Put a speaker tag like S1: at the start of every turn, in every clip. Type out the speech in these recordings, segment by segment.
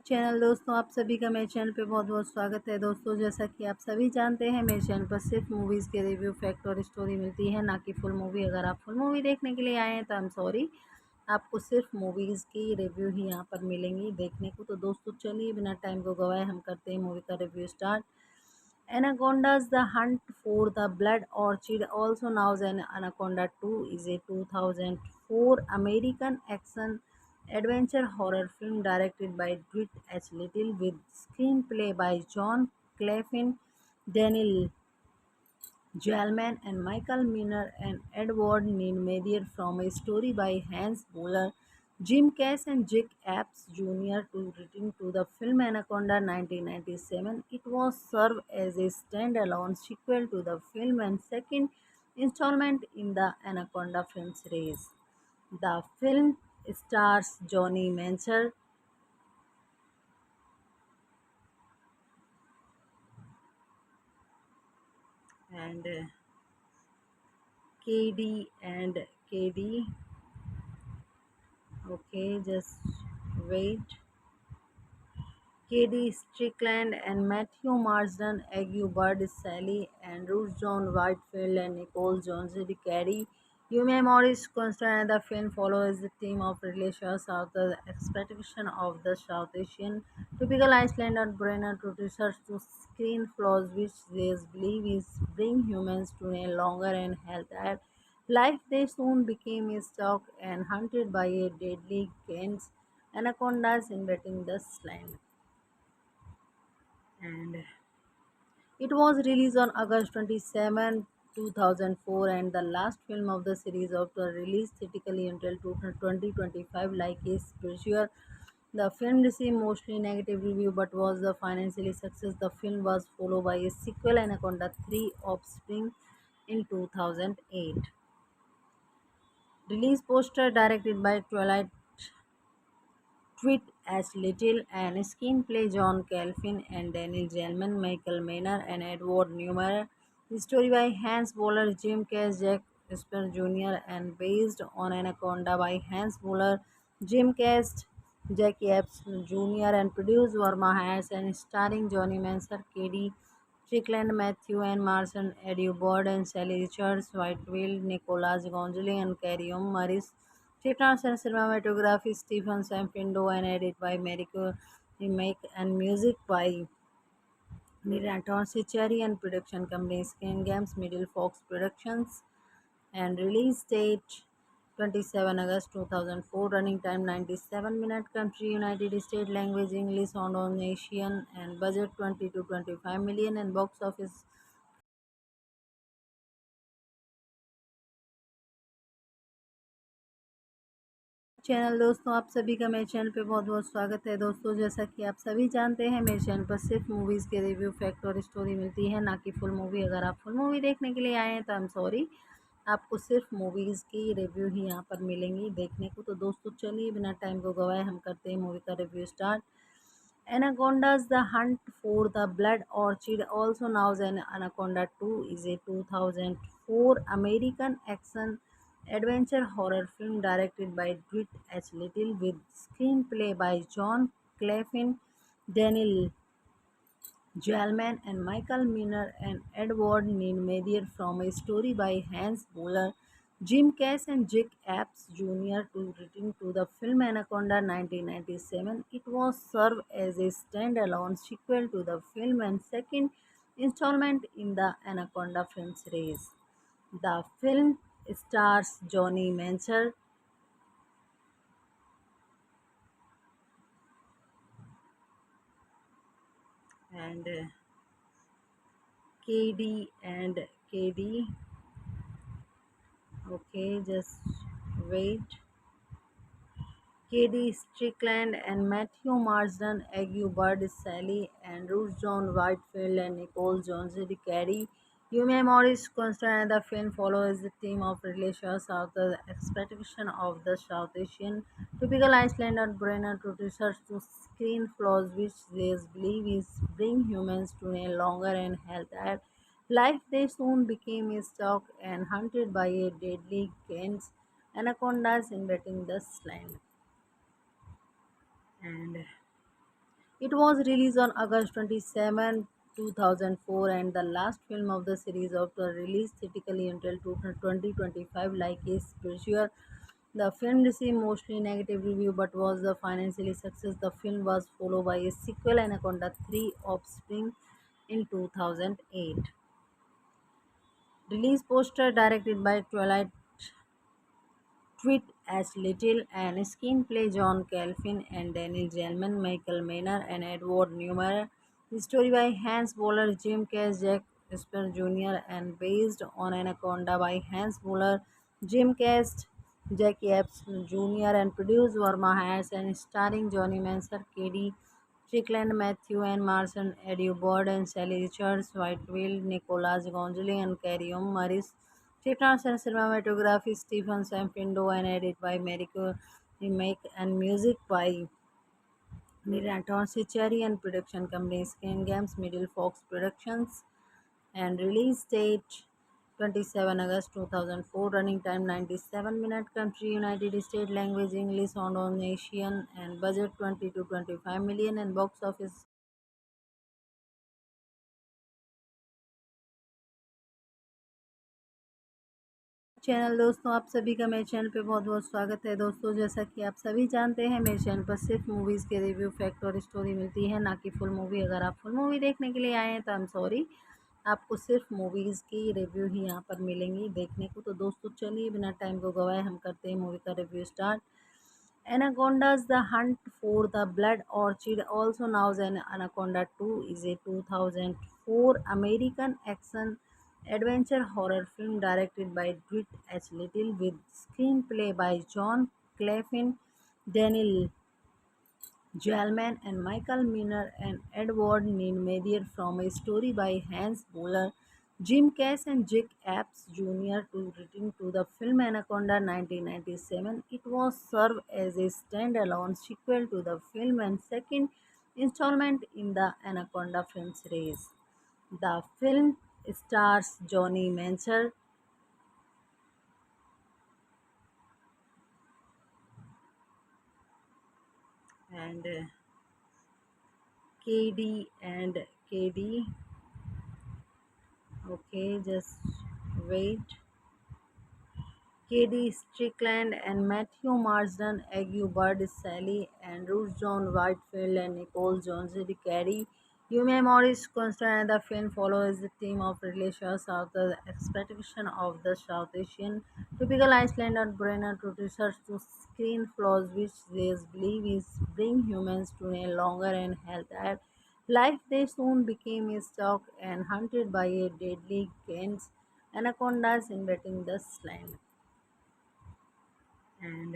S1: Channel दोस्तों, आप सभी का मेरे चैनल पे बहुत बहुत स्वागत है। दोस्तों, जैसा कि आप सभी जानते हैं, मेरे चैनल पर सिर्फ मूवीज़ के रिव्यू, फैक्ट और स्टोरी मिलती है, ना कि फुल मूवी। अगर आप फुल मूवी देखने के लिए आए हैं तो आई एम सॉरी, आपको सिर्फ मूवीज़ की रिव्यू ही यहाँ पर मिलेंगी देखने को। तो दोस्तों, चलिए बिना टाइम को गवाए हम करते हैं मूवी का review start. Anaconda's The Hunt for the Blood Orchid, also known as Anaconda 2, is a 2004 American action adventure horror film directed by Dwight H. Little with screenplay by John Clefin, Daniel Jallman and Michael Miner and Edward Neidmeyer, from a story by Hans Bowler, Jim Cash and Jake Epps Jr. to written to the film Anaconda 1997. It was served as a standalone sequel to the film and second installment in the Anaconda film series. The film stars Johnny Mancher and KD and KD. Okay, just wait. Katie Strickland and Matthew Marsden, Ague Bird, Sally Andrews, John Whitefield, and Nicole Jones. Carrie Yume Morris Constant. The film follows the theme of relations of the expectation of the South Asian typical Iceland and Brenner to research to screen flaws which they believe is bring humans to a longer and healthier life. They soon became stuck and hunted by a deadly Kent's anacondas invading the land. And it was released on August 27, 2004, and the last film of the series after release theatrically until 2025. Like a pressure, the film received mostly negative review but was the financially success. The film was followed by a sequel, Anaconda 3 Offspring, in 2008. Release poster directed by Twilight Tweet as Little and screenplay John Calvin and Daniel Gelman, Michael Maynard and Edward Newmar. The story by Hans Bowler, Jim Cash, Jack Esper Jr. and based on Anaconda by Hans Bowler, Jim Cash, Jack Epps Jr. and produced Verma Harris and starring Johnny Manser, Katie Strickland, Matthew and Marson, Eddie Bird and Sally Richards, Whitefield, Nicholas Gonzalez and Carrie Maris. Scripts and cinematography Stephen Samfindo and edit by Mariko Remake and music by Miraton Sichari and production company Skin Games Middle Fox Productions and release date 27 August 2004, running time 97 minutes, country United States, language English, Indonesian and budget 20 to 25 million and box office channel दोस्तों, आप सभी का मेरे channel पे बहुत बहुत स्वागत है। दोस्तों, जैसा कि आप सभी जानते हैं, मेरे चैनल पर सिर्फ मूवीज़ के रिव्यू, फैक्ट और स्टोरी मिलती है, ना कि फुल मूवी। अगर आप फुल मूवी देखने के लिए आए हैं तो आई एम सॉरी, आपको सिर्फ मूवीज़ की रिव्यू ही यहाँ पर मिलेंगी देखने को। तो दोस्तों, चलिए बिना टाइम को गवाए हम करते हैं मूवी का review start. Anaconda's The Hunt for the Blood Orchid, also known as Anaconda 2, is a 2004 American action adventure horror film directed by Dwight H. Little with screenplay by John Clefin, Daniel Jallman and Michael Miner and Edward Neidmeyer, from a story by Hans Bowler, Jim Cash and Jake Epps Jr. to written to the film Anaconda 1997. It was served as a standalone sequel to the film and second installment in the Anaconda film series. The film stars Johnny Mancher and KD and KD. Okay, just wait. Katie Strickland and Matthew Marsden, Ague Bird, Sally Andrews, John Whitefield and Nicole Jones. Carrie Yume Morris Constant. The film follows the theme of relations of the expectation of the South Asian typical Iceland and Brenner to research to screen flaws which they believe is bring humans to a longer and healthier life. They soon became stuck and hunted by a deadly Kent's anacondas invading the land. And It was released on August 27, 2004, and the last film of the series after release theatrically until 2025. Like is Brochure, the film received mostly negative review but was a financially success. The film was followed by a sequel, Anaconda 3 Offspring, in 2008. Release poster directed by Twilight Tweet as Little and screenplay John Calvin and Daniel Gelman, Michael Maynard and Edward Newmar. The story by Hans Bowler, Jim Cash, Jack Esper Jr. and based on Anaconda by Hans Bowler, Jim Cash, Jackie Epps Jr. and produced Verma Harris and starring Johnny Manser, Katie Strickland, Matthew and Marson, Eddie Bird and Sally Richards, Whitefield, Nicholas Gonzalez and Carrie Maris. Chitran's and cinematography Stephen Samfindo and edit by Mariko Remake and music by Miraton Sichari and production company Screen Games Middle Fox Productions and release date 27 August 2004, running time 97 minutes, country United States, language English, Indonesian and budget 20 to 25 million and box office channel दोस्तों आप सभी का मेरे channel पे बहुत बहुत स्वागत है दोस्तों। जैसा कि आप सभी जानते हैं मेरे चैनल पर सिर्फ मूवीज़ के रिव्यू फैक्ट और स्टोरी मिलती है, ना कि फुल मूवी। अगर आप फुल मूवी देखने के लिए आए हैं तो आई एम सॉरी, आपको सिर्फ मूवीज़ की रिव्यू ही यहाँ पर मिलेंगी देखने को। तो दोस्तों चलिए बिना टाइम को गवाए हम करते हैं मूवी का review start. Anaconda's The Hunt for the Blood Orchid, also known as Anaconda 2, is a 2004 American action adventure horror film directed by Dwight H. Little with screenplay by John Clefin, Daniel Jalman and Michael Miner and Edward Neimeyer from a story by Hans Bowler, Jim Cash and Jack Epps Jr. to written to the film Anaconda 1997. It was served as a standalone sequel to the film and second installment in the Anaconda film series. The film stars Johnny Mancher and KD and KD. Okay, just wait. Katie Strickland and Matthew Marsden, Ague Bird, Sally Andrews, John Whitefield, and Nicole Jones. Carrie Yume Morris Constant. The film follows the theme of relations of the expectation of the South Asian typical Islander brainer to research to screen flaws which they believe is bring humans to a longer and healthier life. They soon became stuck and hunted by a deadly gains anacondas invading the land. And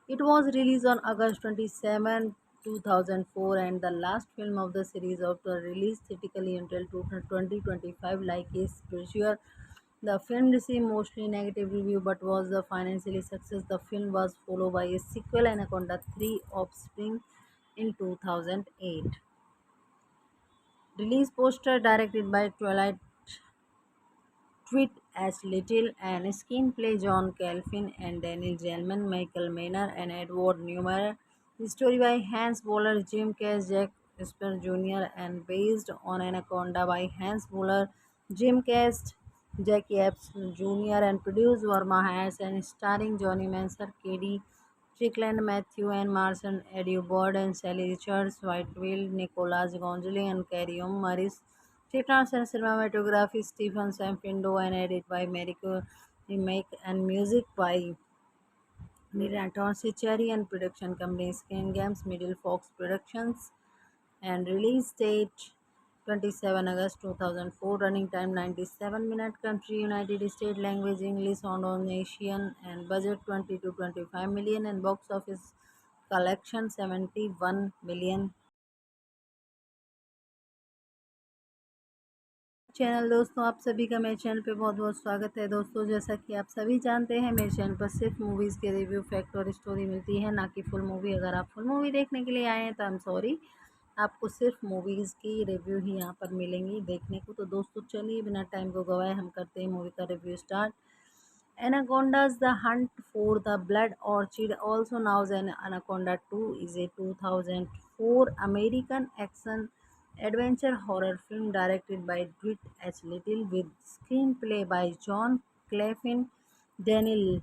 S1: it was released on August 27, 2004, and the last film of the series after release theatrically until 2025. Like is Brochure, the film received mostly negative review but was a financially success. The film was followed by a sequel, Anaconda 3 Offspring, in 2008. Release poster directed by Twilight Tweet as Little and screenplay John Calvin and Daniel Gelman, Michael Maynard and Edward Newmar. The story by Hans Bowler, Jim Cash, Jack Esper Jr. and based on Anaconda by Hans Bowler, Jim Cash, Jackie Epps Jr. and produced Verma Harris and starring Johnny Manser, Katie Strickland, Matthew and Marson, Eddie Bird and Sally Richards, Whitefield, Nicholas Gonzalez and Carrie Maris. Chitran's and cinematography Stephen Samfindo and edit by Mariko Remake and music by Miraton Sichari and production company Screen Games Middle Fox Productions and release date 27 August 2004, running time 97 minutes, country United States, language English, Indonesian and budget 20 to 25 million and box office collection 71 million। Channel दोस्तों आप सभी का मेरे channel पे बहुत बहुत स्वागत है दोस्तों। जैसा कि आप सभी जानते हैं मेरे चैनल पर सिर्फ मूवीज़ के रिव्यू फैक्ट और स्टोरी मिलती है, ना कि फुल मूवी। अगर आप फुल मूवी देखने के लिए आए हैं तो आई एम सॉरी, आपको सिर्फ मूवीज़ की रिव्यू ही यहाँ पर मिलेंगी देखने को। तो दोस्तों चलिए बिना टाइम को गवाए हम करते हैं मूवी का review start. Anaconda's The Hunt for the Blood Orchid, also known as Anaconda 2, is a 2004 American action adventure horror film directed by Dwight H. Little with screenplay by John Clefin, Daniel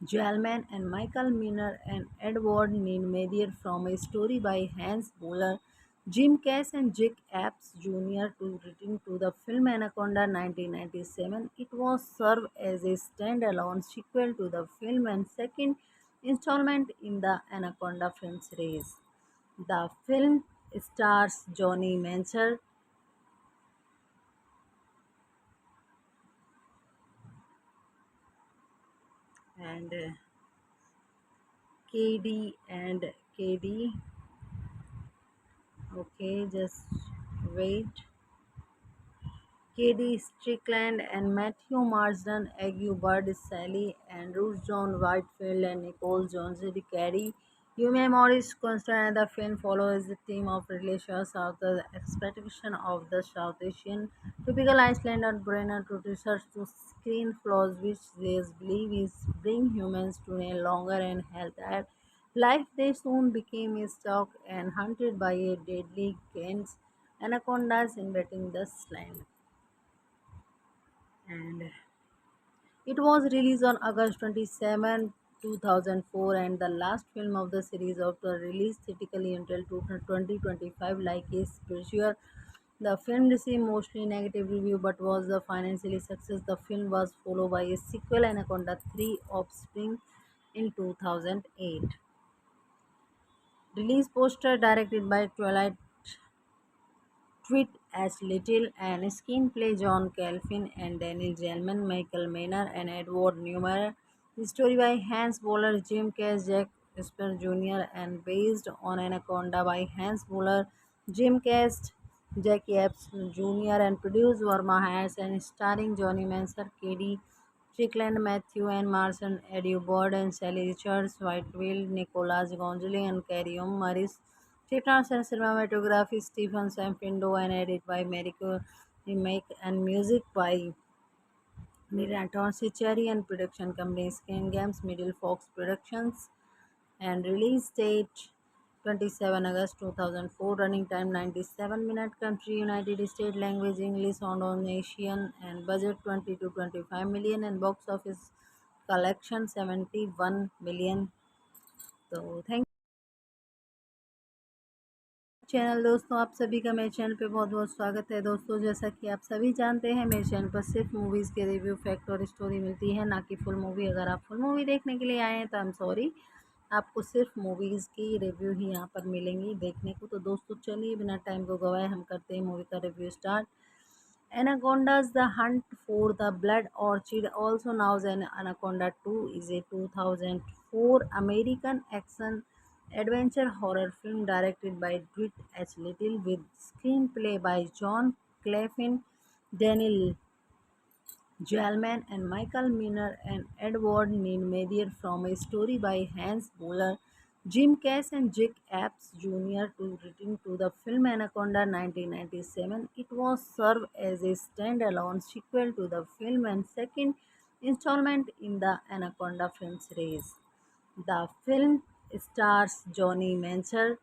S1: Jalman and Michael Miner and Edward Neidmeyer from a story by Hans Bowler, Jim Cass and Jake Epps Jr. to written to the film Anaconda 1997. It was served as a standalone sequel to the film and second installment in the Anaconda film series. The film stars Johnny Mancher and KD and KD. Okay, just wait. Katie Strickland and Matthew Marsden, Aggie Bird, Sally Andrews, John Whitefield, and Nicole Jones. Carrie Yume Morris Constant. The film follows the theme of relations of the expectation of the South Asian typical Icelandic brainer to research to screen flaws which they believe is bring humans to a longer and healthier life. They soon became stuck and hunted by a deadly gains anacondas invading the land, and it was released on August 27, 2004, and the last film of the series after release theatrically until 2025 like a spiritual. The film received mostly negative review but was a financially success. The film was followed by a sequel Anaconda 3 Offspring in 2008. Release poster directed by Twilight Tweet as Little and screenplay John Calvin and Daniel Gelman, Michael Maynard and Edward Newman. The story by Hans Bowler, Jim Cash, Jack Esper Jr. and based on Anaconda by Hans Bowler, Jim Cash, Jack Epps Jr. and produced Verma Harris and starring Johnny Manser, Katie Strickland, Matthew and Marson, Eddie Bird and Sally Richards, Whitefield, Nicholas Gonzalez and Carrie Maris. Chitrans and cinematography Stephen Samfindo and edit by Mariko Remake and music by Miraton Sichari and production company Skin Games Middle Fox Productions and release date 27 August 2004, running time 97 minutes, country United States, language English, Indonesian and budget 20 to 25 million and box office collection 71 million. So thank channel दोस्तों, आप सभी का मेरे channel पे बहुत बहुत स्वागत है। दोस्तों, जैसा कि आप सभी जानते हैं, मेरे चैनल पर सिर्फ मूवीज़ के रिव्यू फैक्ट और स्टोरी मिलती है, ना कि फुल मूवी। अगर आप फुल मूवी देखने के लिए आए हैं तो आई एम सॉरी, आपको सिर्फ मूवीज़ की रिव्यू ही यहाँ पर मिलेंगी देखने को। तो दोस्तों, चलिए बिना टाइम को गवाए हम करते हैं मूवी का review start. Anaconda's The Hunt for the Blood Orchid, also known as Anaconda 2, is a 2004 American action adventure horror film directed by Dwight H. Little with screenplay by John Clefin, Daniel Jalman and Michael Miner and Edward Neidmeyer from a story by Hans Bowler, Jim Cass and Jake Epps Jr. to written to the film Anaconda 1997. It was served as a standalone sequel to the film and second installment in the Anaconda film series. The film stars Johnny Mancher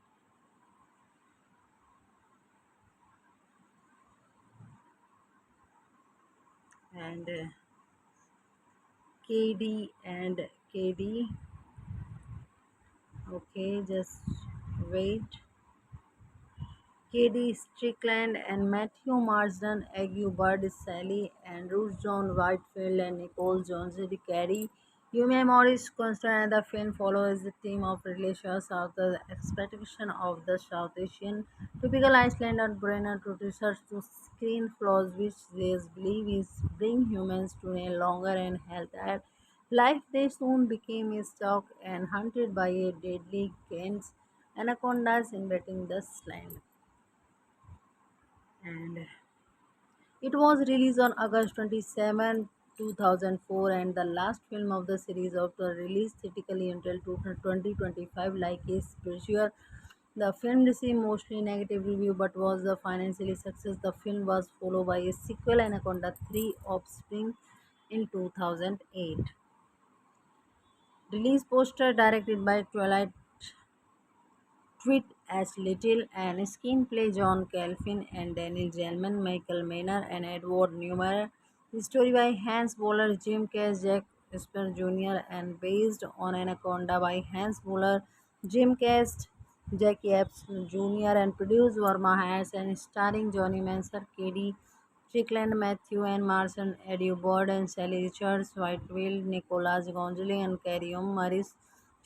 S1: and KD and KD. Okay, just wait. Katie Strickland and Matthew Marsden, Aggie Bird, Sally Andrews, John Whitefield, and Nicole Jones. Carrie Yume Morris Constant. The film follows the theme of relations of the expectation of the South Asian typical Icelandic brainer to research to screen flaws which they believe is bring humans to a longer and healthier life. They soon became stuck and hunted by a deadly gains anacondas invading the land, and it was released on August 27, 2004, and the last film of the series after release theatrically until 2025 like a spiritual. The film received mostly negative review but was a financially success. The film was followed by a sequel Anaconda 3 Offspring in 2008. Release poster directed by Twilight Tweet as Little and screenplay John Calvin and Daniel Gelman, Michael Maynard and Edward Newmar. The story by Hans Bowler, Jim Cash, Jack Esper Jr. and based on Anaconda by Hans Bowler, Jim Cash, Jack Epps Jr. and produced Verma Harris and starring Johnny Manser, Katie Strickland, Matthew and Marson, Eddie Bird and Sally Richards, Whiteville, Nicholas Gonzalez and Carrie Maris.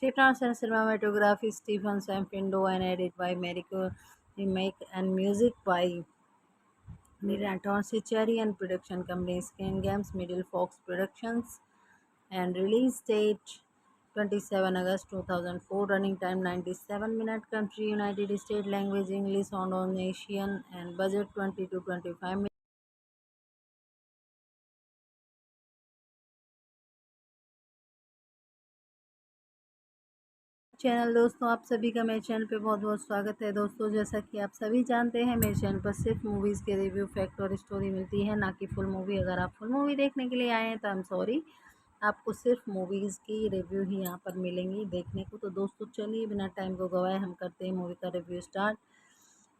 S1: Chitrans and cinematography Stephen Samfindo and edit by Mariko Remake and music by Miraton Sichari and production company Skin Games Middle Fox Productions and release date 27 August 2004, running time 97 minutes, country United States, language English, Indonesian and budget 20 to 25 minutes. Channel दोस्तों आप सभी का मेरे channel पे बहुत बहुत स्वागत है दोस्तों। जैसा कि आप सभी जानते हैं मेरे चैनल पर सिर्फ मूवीज़ के रिव्यू फैक्ट और स्टोरी मिलती है, ना कि फुल मूवी। अगर आप फुल मूवी देखने के लिए आए हैं तो आई एम सॉरी, आपको सिर्फ मूवीज़ की रिव्यू ही यहाँ पर मिलेंगी देखने को। तो दोस्तों चलिए बिना टाइम को गवाए हम करते हैं मूवी का review start.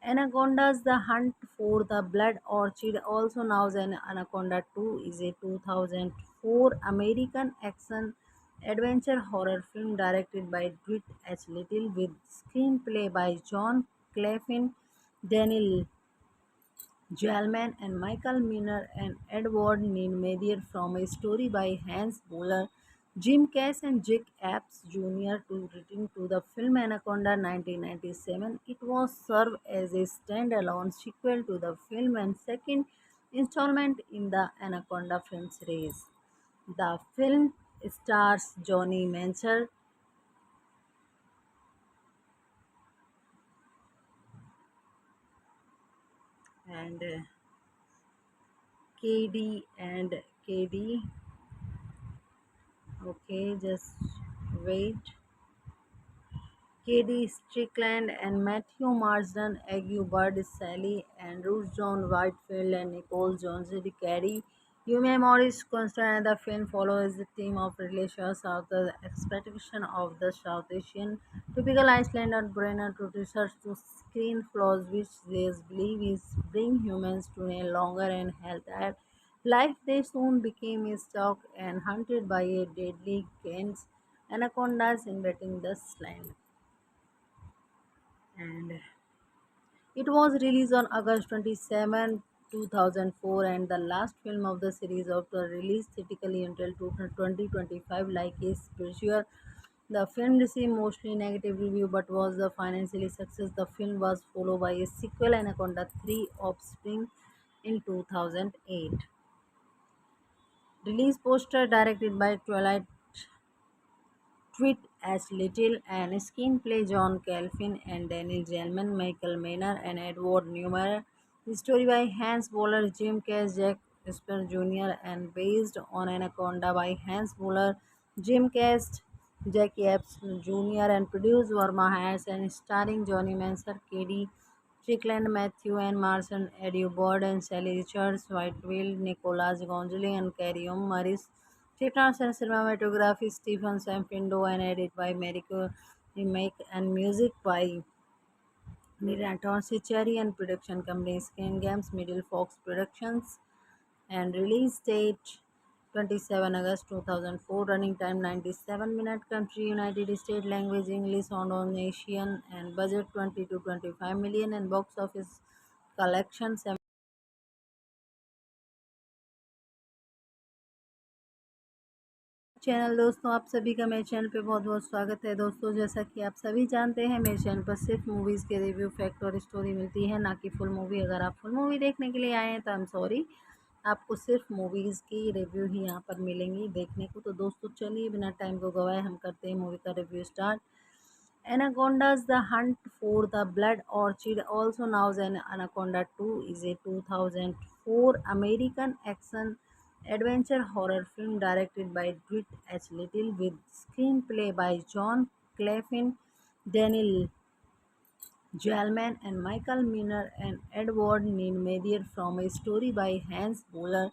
S1: Anaconda's The Hunt for the Blood Orchid, also known as Anaconda 2, is a 2004 American action adventure horror film directed by Dwight H. Little with screenplay by John Clefin, Daniel Jalman and Michael Miner and Edward Neidmeyer from a story by Hans Bowler, Jim Cash and Jack Epps Jr. to written to the film Anaconda 1997. It was served as a standalone sequel to the film and second installment in the Anaconda film series. The film stars Johnny Mancher and KD and KD. Okay, just wait. Katie Strickland and Matthew Marsden, Ague Bird, Sally Andrews, John Whitefield, and Nicole Jones. Carrie Yume Morris Constant. The film follows the theme of relations of the expectation of the South Asian typical Iceland and Brenner to research to screen flaws which they believe is bring humans to a longer and healthier life. They soon became stuck and hunted by a deadly Kent's anacondas invading the land. And it was released on August 27, 2004, and the last film of the series after release theatrically until 2025. Like a pressure, the film received mostly negative review but was the financially success. The film was followed by a sequel, Anaconda 3 Offspring, in 2008. Release poster directed by Twilight Tweet as Little and screenplay John Calvin and Daniel Gelman, Michael Maynard and Edward Newmar. The story by Hans Bowler, Jim Cash, Jack Esper Jr. and based on Anaconda by Hans Bowler, Jim Cash, Jack Epps Jr. and produced Verma Harris and starring Johnny Manser, Katie Strickland, Matthew and Marson, Eddie Bird and Sally Richards, Whiteville, Nicholas Gonzalez and Carrie Maris. Chitrans and cinematography Stephen Samfindo and edit by Mariko Remake and music by Miraton Sichari and production company Skin Games Middle Fox Productions and release date 27 August 2004, running time 97 minutes, country United States, language English, Indonesian and budget 20 to 25 million and box office collection channel दोस्तों आप सभी का मेरे channel पे बहुत बहुत स्वागत है दोस्तों। जैसा कि आप सभी जानते हैं मेरे चैनल पर सिर्फ मूवीज़ के रिव्यू फैक्ट और स्टोरी मिलती है, ना कि फुल मूवी। अगर आप फुल मूवी देखने के लिए आए हैं तो आई एम सॉरी, आपको सिर्फ मूवीज़ की रिव्यू ही यहाँ पर मिलेंगी देखने को। तो दोस्तों चलिए बिना टाइम को गवाए हम करते हैं मूवी का review start. Anaconda's The Hunt for the Blood Orchid, also known as Anaconda 2, is a 2004 American action adventure horror film directed by Dwight H. Little with screenplay by John Clefin, Daniel Jalman and Michael Miner and Edward Neidmeyer from a story by Hans Bowler,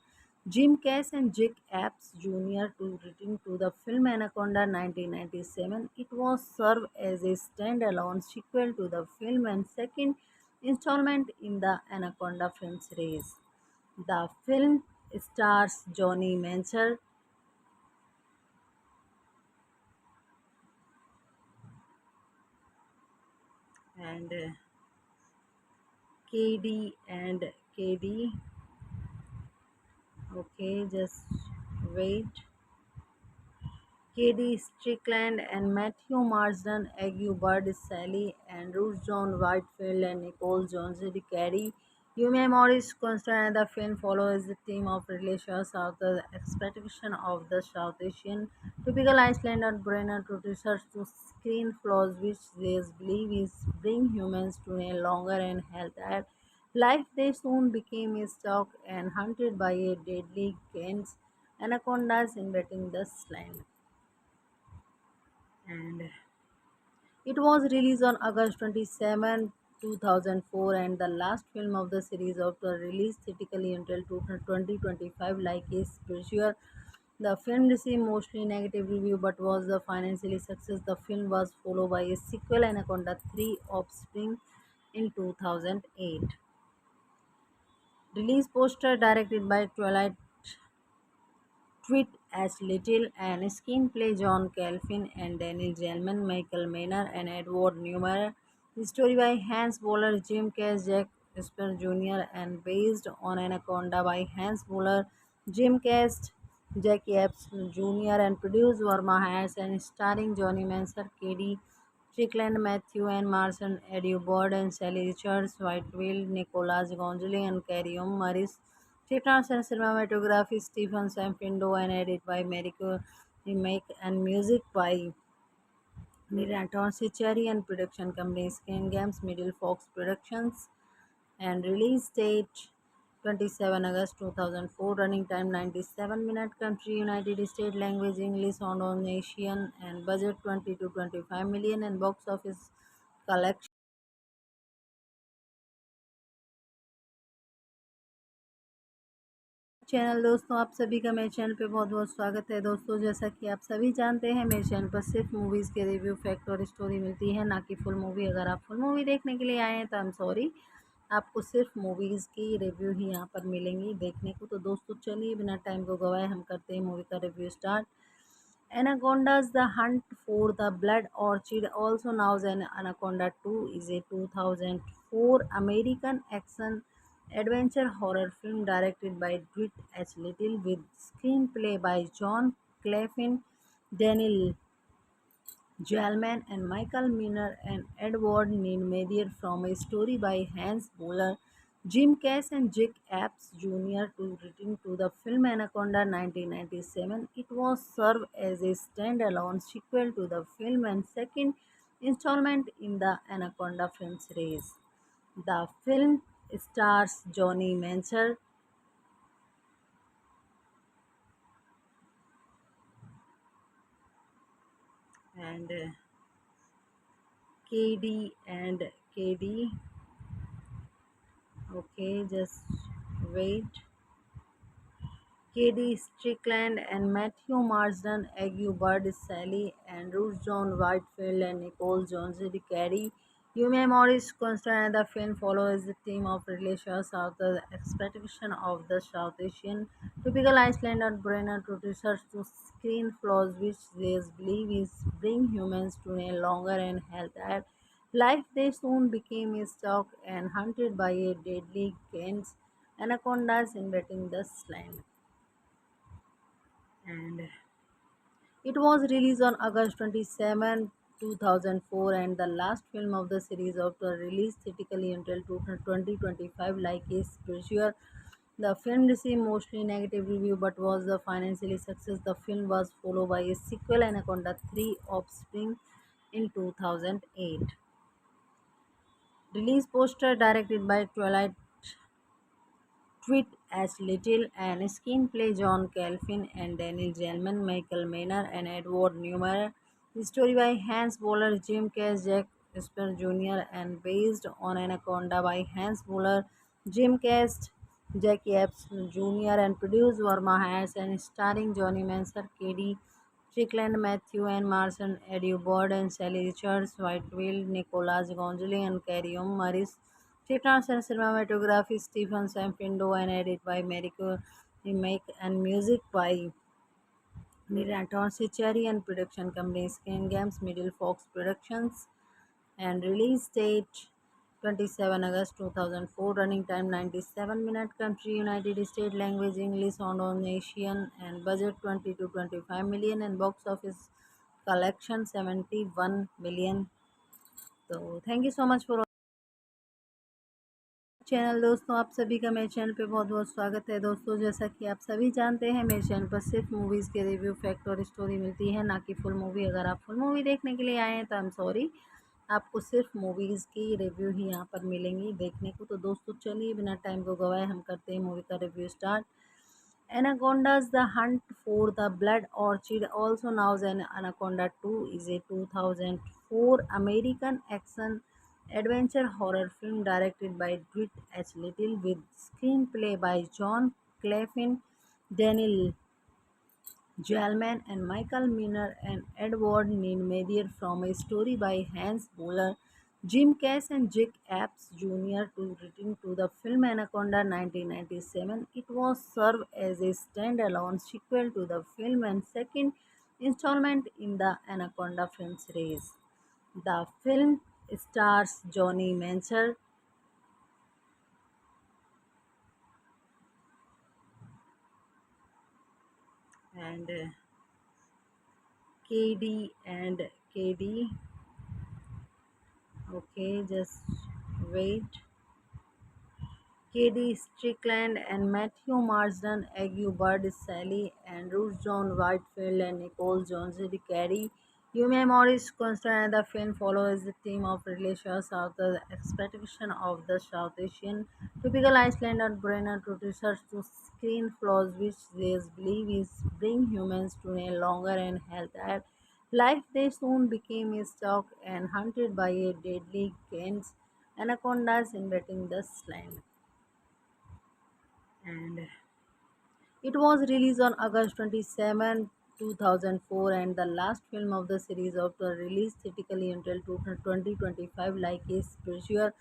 S1: Jim Cash and Jake Epps Jr. to return to the film Anaconda 1997. It was served as a standalone sequel to the film and second installment in the Anaconda film series. The film stars Johnny Mancher and KD and KD. Okay, just wait. Katie Strickland and Matthew Marsden, Aggie Bird, Sally Andrews, John Whitefield, and Nicole Jones. Carrie Yume Morris Constant. The film follows the theme of relations of the expectation of the South Asian typical Iceland and Brenner to research to screen flaws which they believe is bring humans to a longer and healthier life. They soon became stuck and hunted by a deadly gains anacondas invading the land. And it was released on August 27, 2004, and the last film of the series after release theatrically until 2025 like a spiritual. The film received mostly negative review but was a financially success. The film was followed by a sequel Anaconda 3 Offspring in 2008. Release poster directed by Twilight Tweet as Little and screenplay John Calvin and Daniel Gelman, Michael Maynard and Edward Newmar. The story by Hans Bowler, Jim Cash, Jack Esper Jr. and based on Anaconda by Hans Bowler, Jim Cash, Jack Epps Jr. and produced Verma Harris and starring Johnny Manser, Katie Strickland, Matthew and Marson, Eddie Bird and Sally Richards, Whitefield, Nicholas Gonzalez and Carrie Maris. Chitrans and cinematography Stephen Samfindo and edit by Mariko Remake and music by Miraton Cherry and production company Skin Games Middle Fox Productions and release date 27 August 2004, running time 97 minutes, country United States, language English, Indonesian and budget 20 to 25 million and box office collection channel. दोस्तों आप सभी का मेरे channel पे बहुत बहुत स्वागत है। दोस्तों जैसा कि आप सभी जानते हैं मेरे चैनल पर सिर्फ मूवीज़ के रिव्यू फैक्ट और स्टोरी मिलती है, ना कि फुल मूवी। अगर आप फुल मूवी देखने के लिए आए हैं तो आई एम सॉरी, आपको सिर्फ मूवीज़ की रिव्यू ही यहाँ पर मिलेंगी देखने को। तो दोस्तों चलिए बिना टाइम को गवाए हम करते हैं मूवी का review start. Anaconda's The Hunt for the Blood Orchid, also known as Anaconda 2, is a 2004 American action adventure horror film directed by Dwight H. Little with screenplay by John Clefin, Daniel Jalman and Michael Miner and Edward Needmeyer from a story by Hans Bowler, Jim Cash and Jake Epps Jr. to return to the film Anaconda 1997. It was served as a standalone sequel to the film and second installment in the Anaconda film series. The film stars Johnny Mancher and KD and KD. Okay, just wait. Katie Strickland and Matthew Marsden, Aggie Bird, Sally Andrews, John Whitefield, and Nicole Jones. Carrie Yume Morris Constant. The film follows the theme of relations of the expectation of the South Asian typical Iceland and Brenner to research to screen flaws which they believe is bring humans to a longer and healthier life. They soon became stuck and hunted by a deadly gains anacondas invading the land. And it was released on August 27, 2004, and the last film of the series after release theatrically until 2025 like a spiritual. The film received mostly negative review but was a financially success. The film was followed by a sequel Anaconda 3 Offspring in 2008. Release poster directed by Twilight Tweet as Little and screenplay John Calvin and Daniel Gelman, Michael Maynard and Edward Newmar. The story by Hans Bowler, Jim Cash, Jack Esper Jr. and based on Anaconda by Hans Bowler, Jim Cash, Jackie Epps Jr. and produced Verma Harris and starring Johnny Manser, Katie Strickland, Matthew and Marson, Eddie Bird and Sally Richards, Whitefield, Nicolas Gonzalez and Carrie Maris. Chitrans and cinematography Stephen Samfindo and edit by Mariko Remake and music by Miraton Cherry and production company Skin Games, Middle Fox Productions and release date 27 August 2004, running time 97 minutes, country United States, language English, Indonesian and budget 20 to 25 million and box office collection 71 million. तो thank you so much for channel. दोस्तों आप सभी का मेरे channel पे बहुत बहुत स्वागत है। दोस्तों जैसा कि आप सभी जानते हैं मेरे चैनल पर सिर्फ मूवीज़ के रिव्यू फैक्ट और स्टोरी मिलती है, ना कि फुल मूवी। अगर आप फुल मूवी देखने के लिए आए हैं तो आई एम सॉरी, आपको सिर्फ मूवीज़ की रिव्यू ही यहाँ पर मिलेंगी देखने को। तो दोस्तों चलिए बिना टाइम को गवाए हम करते हैं मूवी का review start. Anaconda's The Hunt for the Blood Orchid, also known as Anaconda 2, is a 2004 American action adventure horror film directed by Dwight H. Little with screenplay by John Clefin, Daniel Jalman and Michael Miner and Edward Neumeier, from a story by Hans Bowler, Jim Cash and Jake Apps Jr. to written to the film Anaconda 1997. It was served as a standalone sequel to the film and second installment in the Anaconda film series. The film stars Johnny Mancher and KD and KD. Okay, just wait. Katie Strickland and Matthew Marsden, Ague Bird, Sally Andrews, John Whitefield, and Nicole Jones. Carrie Yume Morris Constant. The film follows the theme of relations of the expectation of the South Asian typical Islander brainer to research to screen flaws which they believe is bring humans to a longer and healthier life. They soon became stuck and hunted by a deadly gains anacondas invading the land. And it was released on August 27, 2004, and the last film of the series after release theatrically until 2025. Like a pressure,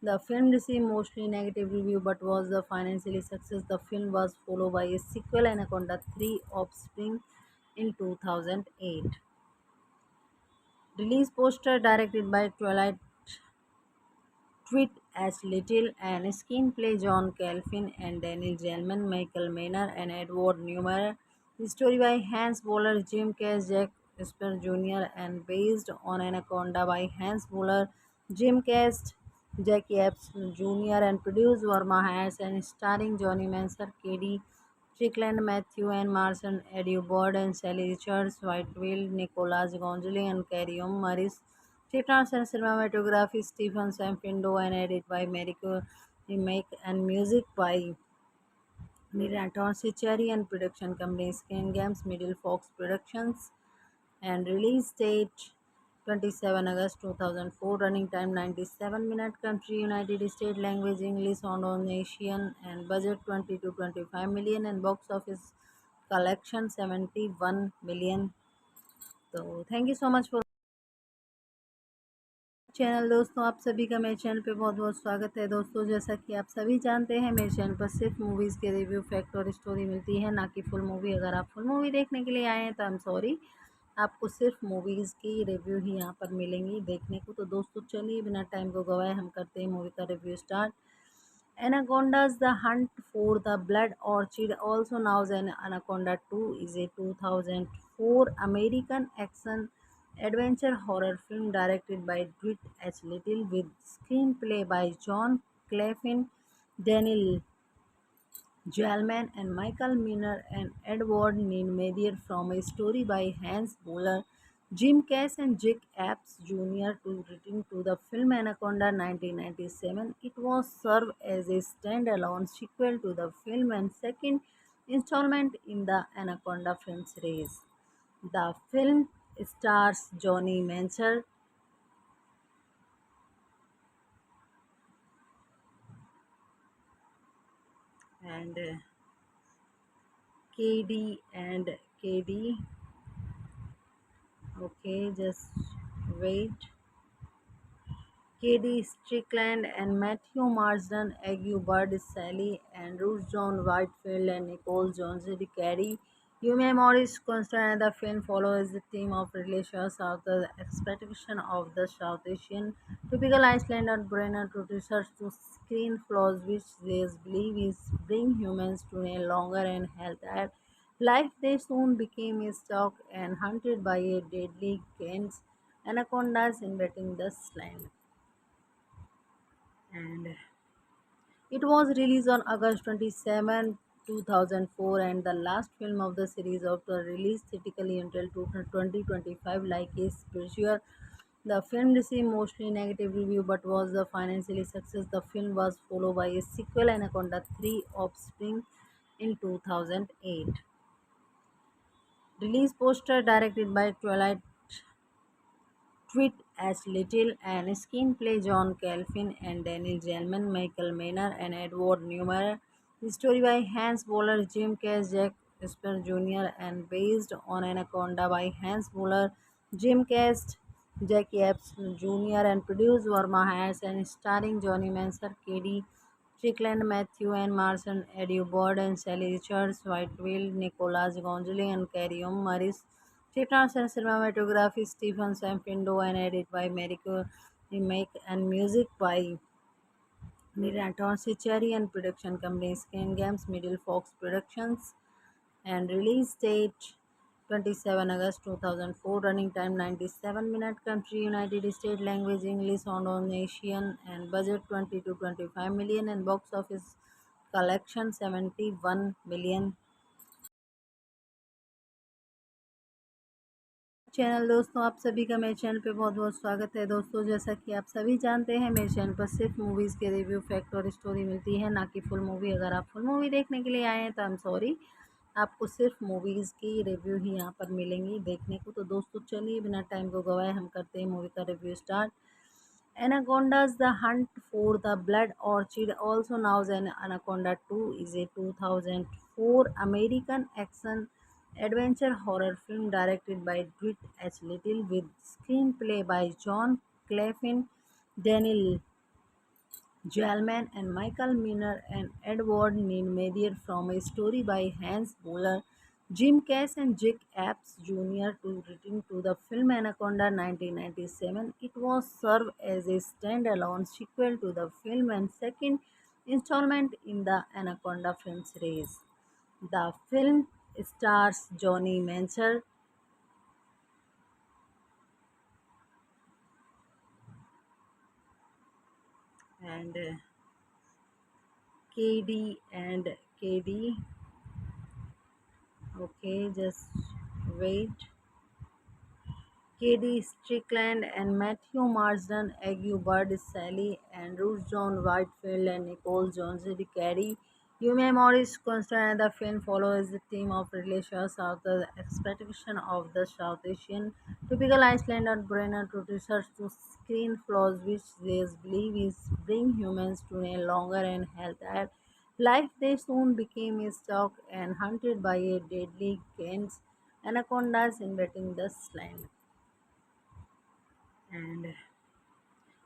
S1: the film received mostly negative review but was a financially success. The film was followed by a sequel, Anaconda 3 Offspring, in 2008. Release poster directed by Twilight Tweet as Little and screenplay John Calvin and Daniel Gelman, Michael Maynard and Edward Newmar. The story by Hans Bowler, Jim Cash, Jack Esper Jr. and based on Anaconda by Hans Bowler, Jim Cash, Jackie Epps Jr. and produced Verma Harris and starring Johnny Manser, Katie Strickland, Matthew and Marson, Eddie Bird and Sally Richards, Whitefield, Nicolas Gonzalez and Carrie Maris. Chitrans and cinematography Stephen Samfindo and edit by Mariko Remake and music by Miraton Cherry and production company Skin Games, Middle Fox Productions and release date 27 August 2004, running time 97 minutes, country United States, language English, Indonesian and budget 20 to 25 million and box office collection 71 million. तो thank you so much for channel. दोस्तों आप सभी का मेरे channel पे बहुत बहुत स्वागत है। दोस्तों जैसा कि आप सभी जानते हैं मेरे चैनल पर सिर्फ मूवीज़ के रिव्यू फैक्ट और स्टोरी मिलती है, ना कि फुल मूवी। अगर आप फुल मूवी देखने के लिए आए हैं तो आई एम सॉरी, आपको सिर्फ मूवीज़ की रिव्यू ही यहाँ पर मिलेंगी देखने को। तो दोस्तों चलिए बिना टाइम को गवाए हम करते हैं मूवी का review start. Anaconda's The Hunt for the Blood Orchid, also known as Anaconda 2, is a 2004 American action adventure horror film directed by Dwight H. Little with screenplay by John Clefin, Daniel Jalman and Michael Miner and Edward Neumeier, from a story by Hans Bowler, Jim Cash and Jake Apps Jr. to written to the film Anaconda 1997. It was served as a standalone sequel to the film and second installment in the Anaconda film series. The film stars Johnny Mancher, and KD and KD. Okay, just wait. KD Strickland and Matthew Marsden, Ague Bird, Sally and Ruth John Whitefield and Nicole Jones Carey. Yume Morris Constant, and the film follows the theme of relations of the expectation of the South Asian typical Iceland brainer to research to screen flaws which they believe is bring humans to a longer and healthier life. They soon became stuck and hunted by a deadly Kent's anacondas invading the land. And it was released on August 27, 2004, and the last film of the series after release theatrically until 2025 like a spiritual. The film received mostly negative review but was a financially success. The film was followed by a sequel Anaconda 3 Offspring in 2008. Release poster directed by Twilight Tweet as Little and screenplay John Calvin and Daniel Gelman, Michael Maynard and Edward Newmar. The story by Hans Boller, Jim Cash, Jack Esper Jr. and based on Anaconda by Hans Boller, Jim Cash, Jack Epps Jr. and produced Verma Harris and starring Johnny Manser, Katie Strickland, Matthew and Marson, Eddie Bird and Sally Richards, Whitefield, Nicholas Gonzalez and Carrie Maris. Chitrans and cinematography Stephen Sampindo and edited by Mariko Remake and music by Miraton Cherry and production company Skin Games Middle Fox Productions and release date 27 August 2004, running time 97 minutes, country United States, language English, Indonesian and budget 20 to 25 million and box office collection 71 million. Channel दोस्तों, आप सभी का मेरे channel पे बहुत बहुत स्वागत है। दोस्तों, जैसा कि आप सभी जानते हैं, मेरे चैनल पर सिर्फ मूवीज़ के रिव्यू, फैक्ट और स्टोरी मिलती है, ना कि फुल मूवी। अगर आप फुल मूवी देखने के लिए आए हैं तो आई एम सॉरी, आपको सिर्फ मूवीज़ की रिव्यू ही यहाँ पर मिलेंगी देखने को। तो दोस्तों, चलिए बिना टाइम को गवाए हम करते हैं मूवी का review start. Anaconda's The Hunt for the Blood Orchid, also known as Anaconda 2, is a 2004 American action adventure horror film directed by Dwight H. Little with screenplay by John Clefin, Daniel Jalman and Michael Miner and Edward Neidmeyer from a story by Hans Boller, Jim Cash and Jack Epps Jr. to written to the film Anaconda 1997. It was served as a standalone sequel to the film and second installment in the Anaconda film series. The film stars Johnny Mancher and KD and KD. Okay, just wait. Katie Strickland and Matthew Marsden, Ague Bird, Sally and Ruth John Whitefield and Nicole Jones Carey. Yume Morris Constant, and the film follows the theme of relations of the expectation of the South Asian typical Iceland brainer to research to screen flaws which they believe is bring humans to a longer and healthier life. They soon became stuck and hunted by a deadly Kent's anacondas invading the land. And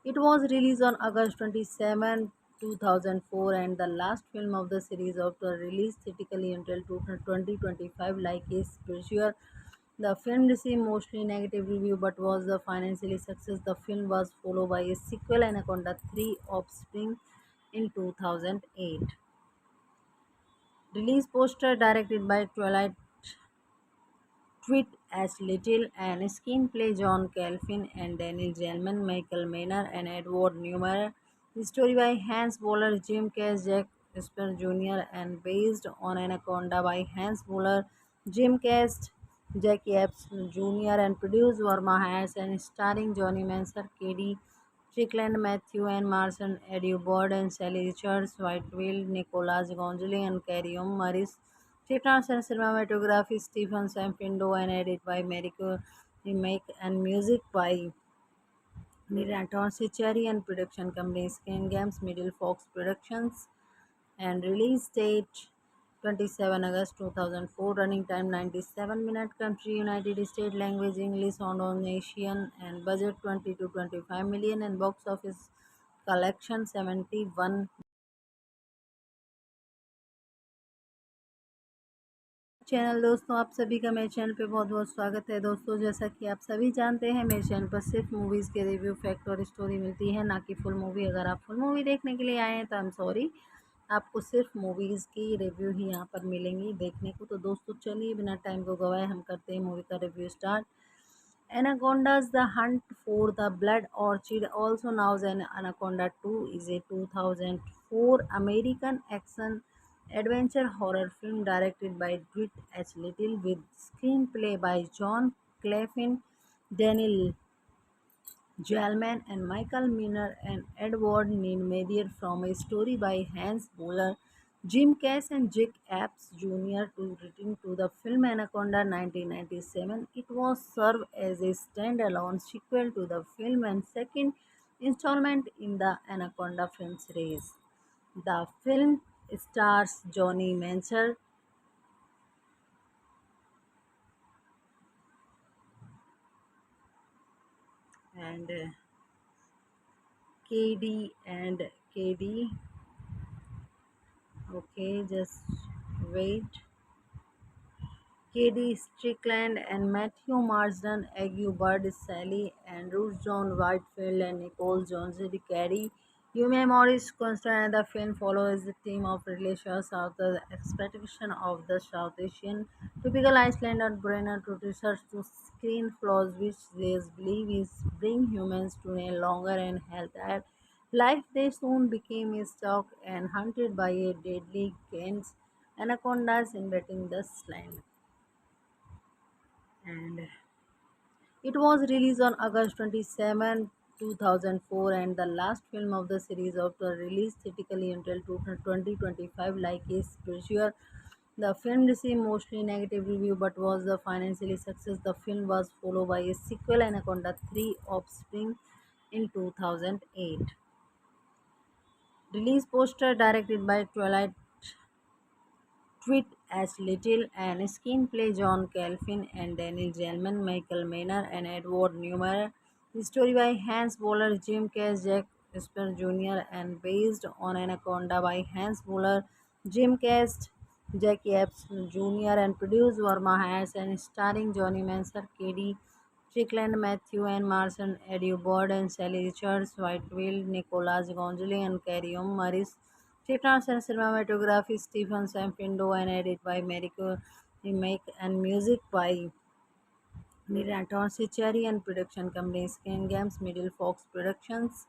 S1: it was released on August 27, 2004, and the last film of the series after release theatrically until 2025 like a spiritual. The film received mostly negative review but was a financially success. The film was followed by a sequel Anaconda 3 Offspring in 2008. Release poster directed by Twilight Tweet as Little and screenplay John Calvin and Daniel Gelman, Michael Maynard and Edward Newmar. The story by Hans Boller, Jim Cash, Jack Esper Jr. and based on Anaconda by Hans Boller, Jim Cash, Jack Epps Jr. and produced Verma Harris and starring Johnny Manser, Katie Strickland, Matthew and Marson, Eddie Bird and Sally Richards, Whitefield, Nicholas Gonzalez and Carrie Maris. Chitrans and cinematography Stephen Sampindo and edited by Mariko Remake and music by Miraton Cherry and production company Skin Games Middle Fox Productions and release date 27 August 2004, running time 97 minutes, country United States, language English, Indonesian, and budget 20 to 25 million, and box office collection 71। Channel दोस्तों, आप सभी का मेरे channel पे बहुत बहुत स्वागत है। दोस्तों, जैसा कि आप सभी जानते हैं, मेरे चैनल पर सिर्फ मूवीज़ के रिव्यू, फैक्ट और स्टोरी मिलती है, ना कि फुल मूवी। अगर आप फुल मूवी देखने के लिए आए हैं तो आई एम सॉरी, आपको सिर्फ मूवीज़ की रिव्यू ही यहाँ पर मिलेंगी देखने को। तो दोस्तों, चलिए बिना टाइम को गवाए हम करते हैं मूवी का review start. Anaconda's The Hunt for the Blood Orchid, also known as Anaconda 2, is a 2004 American action adventure horror film directed by Dwight H. Little with screenplay by John Clefin, Daniel Jalman and Michael Miner and Edward Neidmeyer, from a story by Hans Bowler, Jim Cash and Jake Epps Jr. to written to the film Anaconda 1997. It was served as a standalone sequel to the film and second installment in the Anaconda film series. The film stars Johnny Mancher and KD and KD. Okay, just wait. Katie Strickland and Matthew Marsden, Ague Bird, Sally Andrews, John Whitefield, and Nicole Jones. Carrie Yume Morris Constant, and the film follows the theme of relations of the expectation of the South Asian typical Iceland and Brenner to research to screen flaws which they believe is bring humans to a longer and healthier life. They soon became stuck and hunted by a deadly Kent's anacondas invading the land. And it was released on August 27, 2004, and the last film of the series after release theatrically until 2025. Like its pursuer, the film received mostly negative review but was a financially success. The film was followed by a sequel, Anaconda 3 Offspring, in 2008. Release poster directed by Twilight Tweet as Little and screenplay John Calvin and Daniel Gelman, Michael Maynard and Edward Newman. The story by Hans Bowler, Jim Cash, Jack Esper Jr. and based on Anaconda by Hans Bowler, Jim Cash, Jack Epps Jr. and produced Verma Harris and starring Johnny Manser, Katie Strickland, Matthew and Marson, Eddie Bird and Sally Richards, Whitefield, Nicholas Gonzalez and Carrie Maris. Techniques and cinematography Stephen Samfindo and edit by Mariko Remake and music by Miraton Cherry and production company Skin Games Middle Fox Productions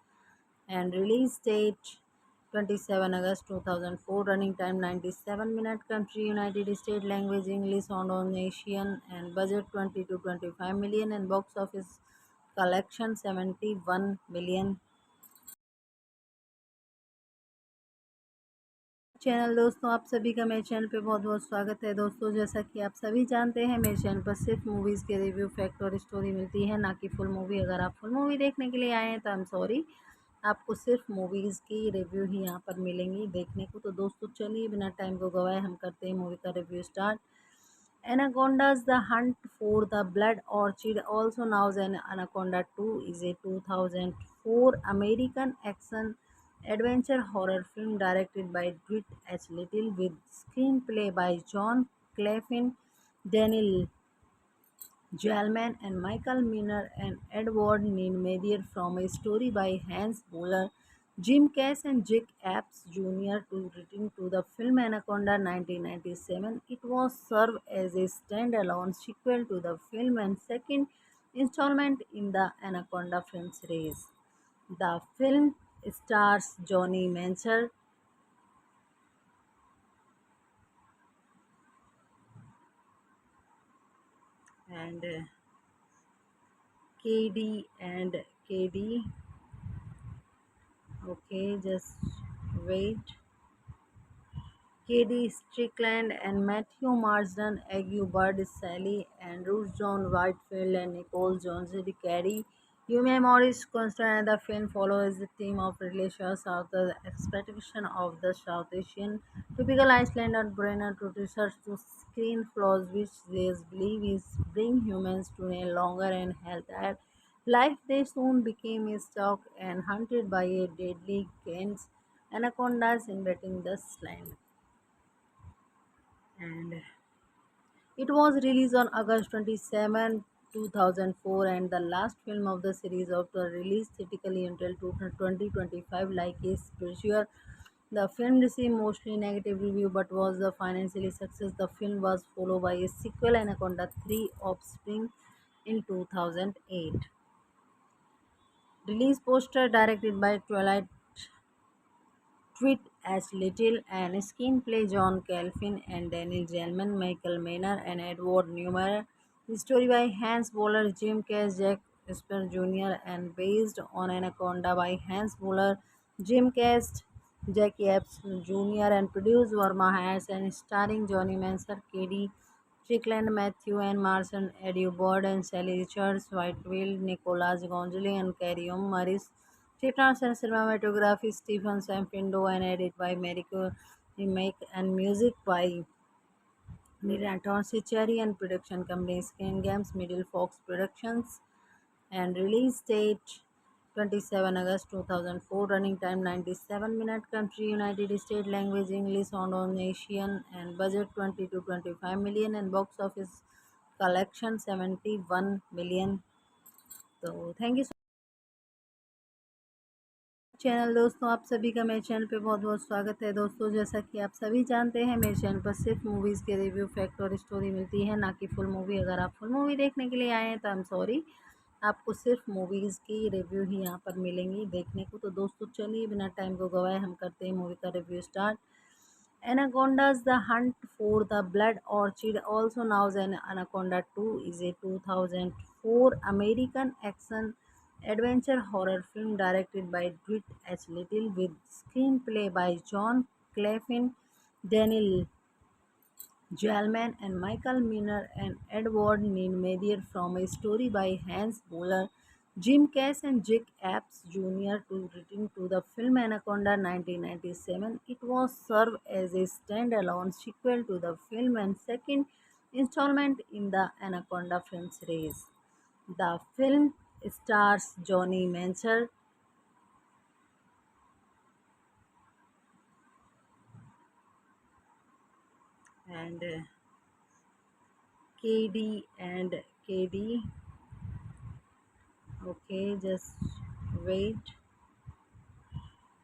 S1: and release date 27 August 2004, running time 97 minutes, country United States, language English, Indonesian, and budget 20 to 25 million, and box office collection 71 million। Channel दोस्तों, आप सभी का मेरे channel पे बहुत बहुत स्वागत है। दोस्तों, जैसा कि आप सभी जानते हैं, मेरे चैनल पर सिर्फ मूवीज़ के रिव्यू, फैक्ट और स्टोरी मिलती है, ना कि फुल मूवी। अगर आप फुल मूवी देखने के लिए आए हैं तो आई एम सॉरी, आपको सिर्फ मूवीज़ की रिव्यू ही यहाँ पर मिलेंगी देखने को। तो दोस्तों, चलिए बिना टाइम को गवाए हम करते हैं मूवी का review start. Anaconda's The Hunt for the Blood Orchid, also known as Anaconda 2, is a 2004 American action adventure horror film directed by Dwight H. Little with screenplay by John Clefin, Daniel Jalman and Michael Miner and Edward Neidmeyer, from a story by Hans Bowler, Jim Cash and Jake Epps Jr. to written to the film Anaconda 1997. It was served as a standalone sequel to the film and second installment in the Anaconda film series. The film stars Johnny Mancher and KD and KD. Okay, just wait. Katie Strickland and Matthew Marsden, Ague Bird, Sally Andrews, John Whitefield and Nicole Jones. Carrie Yume Morris Constant, the film follows the theme of relations of the expectation of the South Asian typical Icelandic brainer to research to screen flaws which they believe is bring humans to a longer and healthier life. They soon became stalked and hunted by a deadly giants anacondas invading the land. And it was released on August 27, 2004, and the last film of the series after release theatrically until 2025. Like a spiritual, the film received mostly negative review but was a financially success. The film was followed by a sequel, Anaconda 3 Offspring, in 2008. Release poster directed by Twilight Tweet as Little and screenplay John Calvin and Daniel Gelman, Michael Maynard and Edward Newmar. The story by Hans Boller, Jim Cash, Jack Esper Jr. and based on Anaconda by Hans Boller, Jim Cash, Jack Epps Jr. and produced Verma Harris and starring Johnny Manser, Katie Strickland, Matthew and Marson, Eddie Bird and Sally Richards, Whitefield, Nicholas Gonzalez and Carrie Maris. Chitrans and cinematography Stephen Samfindo and edit by Mariko Remake and music by Miraton Cherry and production company Skin Games Middle Fox Productions and release date 27 August 2004, running time 97 minutes, country United States, language English, Indonesian and budget 20 to 25 million and box office collection 71 million. So thank you channel दोस्तों, आप सभी का मेरे channel पे बहुत बहुत स्वागत है। दोस्तों, जैसा कि आप सभी जानते हैं, मेरे चैनल पर सिर्फ मूवीज़ के रिव्यू, फैक्ट और स्टोरी मिलती है, ना कि फुल मूवी। अगर आप फुल मूवी देखने के लिए आए हैं तो आई एम सॉरी, आपको सिर्फ मूवीज़ की रिव्यू ही यहाँ पर मिलेंगी देखने को। तो दोस्तों, चलिए बिना टाइम को गवाए हम करते हैं मूवी का review start. Anaconda's The Hunt for the Blood Orchid, also known as Anaconda 2, is a 2004 American action adventure horror film directed by Dwight H. Little with screenplay by John Clefin, Daniel Jalman and Michael Miner and Edward Neidmeyer from a story by Hans Boller, Jim Cash and Jack Epps Jr. to written to the film Anaconda 1997. It was served as a standalone sequel to the film and second installment in the Anaconda film series. The film stars Johnny Mancher and KD and KD. Okay, just wait.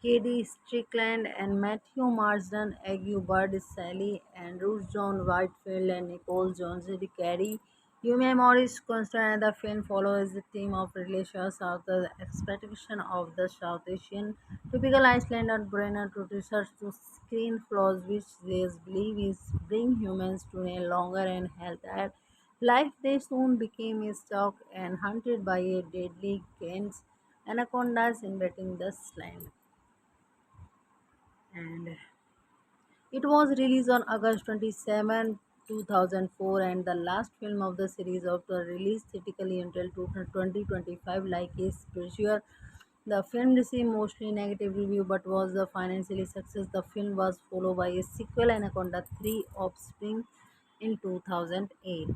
S1: Katie Strickland and Matthew Marsden, Aggie Bird, Sally Andrews, John Whitefield, and Nicole Jones. Carrie Yume Morris Constant, the film follows the theme of relations of the expectation of the South Asian typical Icelandic brainer to research to screen flaws which they believe is bring humans to a longer and healthier life. They soon became stalked and hunted by a deadly giants anacondas invading the land. And it was released on August 27, 2004, and the last film of the series after release theatrically until 2025. Like a spiritual, the film received mostly negative review but was a financially success. The film was followed by a sequel, Anaconda 3 Offspring, in 2008.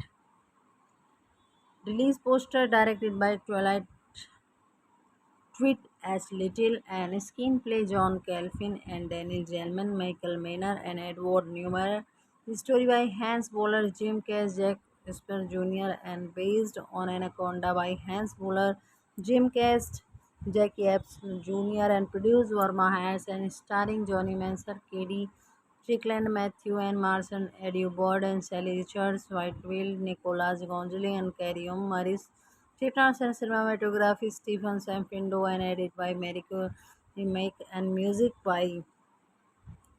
S1: Release poster directed by Twilight Tweet as Little and screenplay John Calvin and Daniel Gelman, Michael Maynard and Edward Newmar. The story by Hans Boller, Jim Cash, Jack Esper Jr. and based on Anaconda by Hans Boller, Jim Cash, Jack Epps Jr. and produced Verma Harris and starring Johnny Manser, Katie Strickland, Matthew and Marson, Eddie Bird and Sally Richards, Whitefield, Nicholas Gonzalez and Carrie Maris. Chitrans and cinematography Stephen Samfindo and edit by Mariko Remake and music by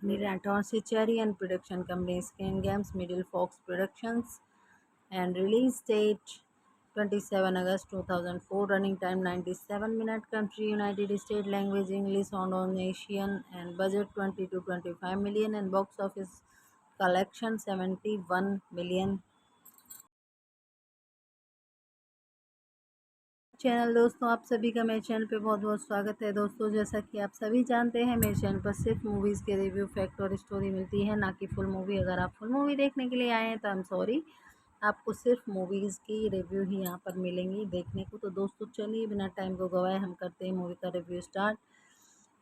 S1: Miraton Cherry and production company Skin Games Middle Fox Productions and release date 27 August 2004, running time 97 minutes, country United States, language English, Indonesian and budget 20 to 25 million and box office collection 71 million. Channel दोस्तों, आप सभी का मेरे channel पे बहुत बहुत स्वागत है। दोस्तों, जैसा कि आप सभी जानते हैं, मेरे चैनल पर सिर्फ मूवीज़ के रिव्यू, फैक्ट और स्टोरी मिलती है, ना कि फुल मूवी। अगर आप फुल मूवी देखने के लिए आए हैं तो आई एम सॉरी, आपको सिर्फ मूवीज़ की रिव्यू ही यहाँ पर मिलेंगी देखने को। तो दोस्तों, चलिए बिना टाइम को गवाए हम करते हैं मूवी का review start.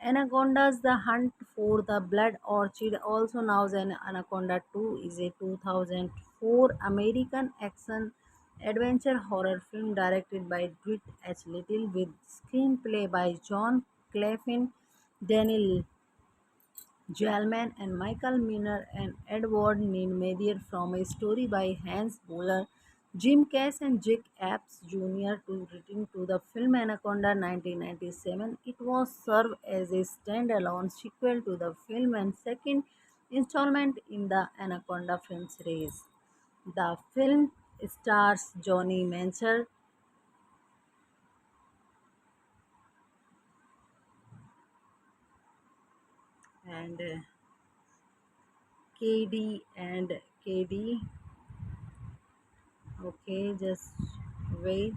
S1: Anaconda's The Hunt for the Blood Orchid, also known as Anaconda 2, is a 2004 American action adventure horror film directed by Dwight H. Little with screenplay by John Clefin, Daniel Jalman and Michael Miner and Edward Neidmeyer, from a story by Hans Bowler, Jim Cash and Jake Epps Jr. to written to the film Anaconda 1997. It was served as a standalone sequel to the film and second installment in the Anaconda film series. The film stars Johnny Mancher and KD and KD. Okay, just wait.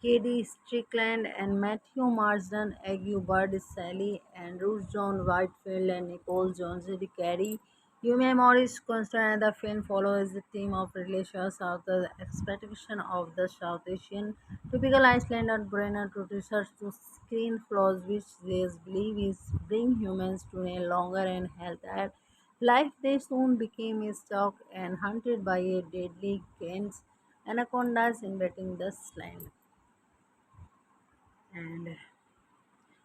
S1: Katie Strickland and Matthew Marsden, Ague Bird, Sally Andrews, John Whitefield, and Nicole Jones. Carrie Yume Morris Constant, and the film follows the theme of relations of the expectation of the South Asian typical Iceland and Brenner to research to screen flaws which they believe is bring humans to a longer and healthier life. They soon became stuck and hunted by a deadly Kent's anacondas invading the land. And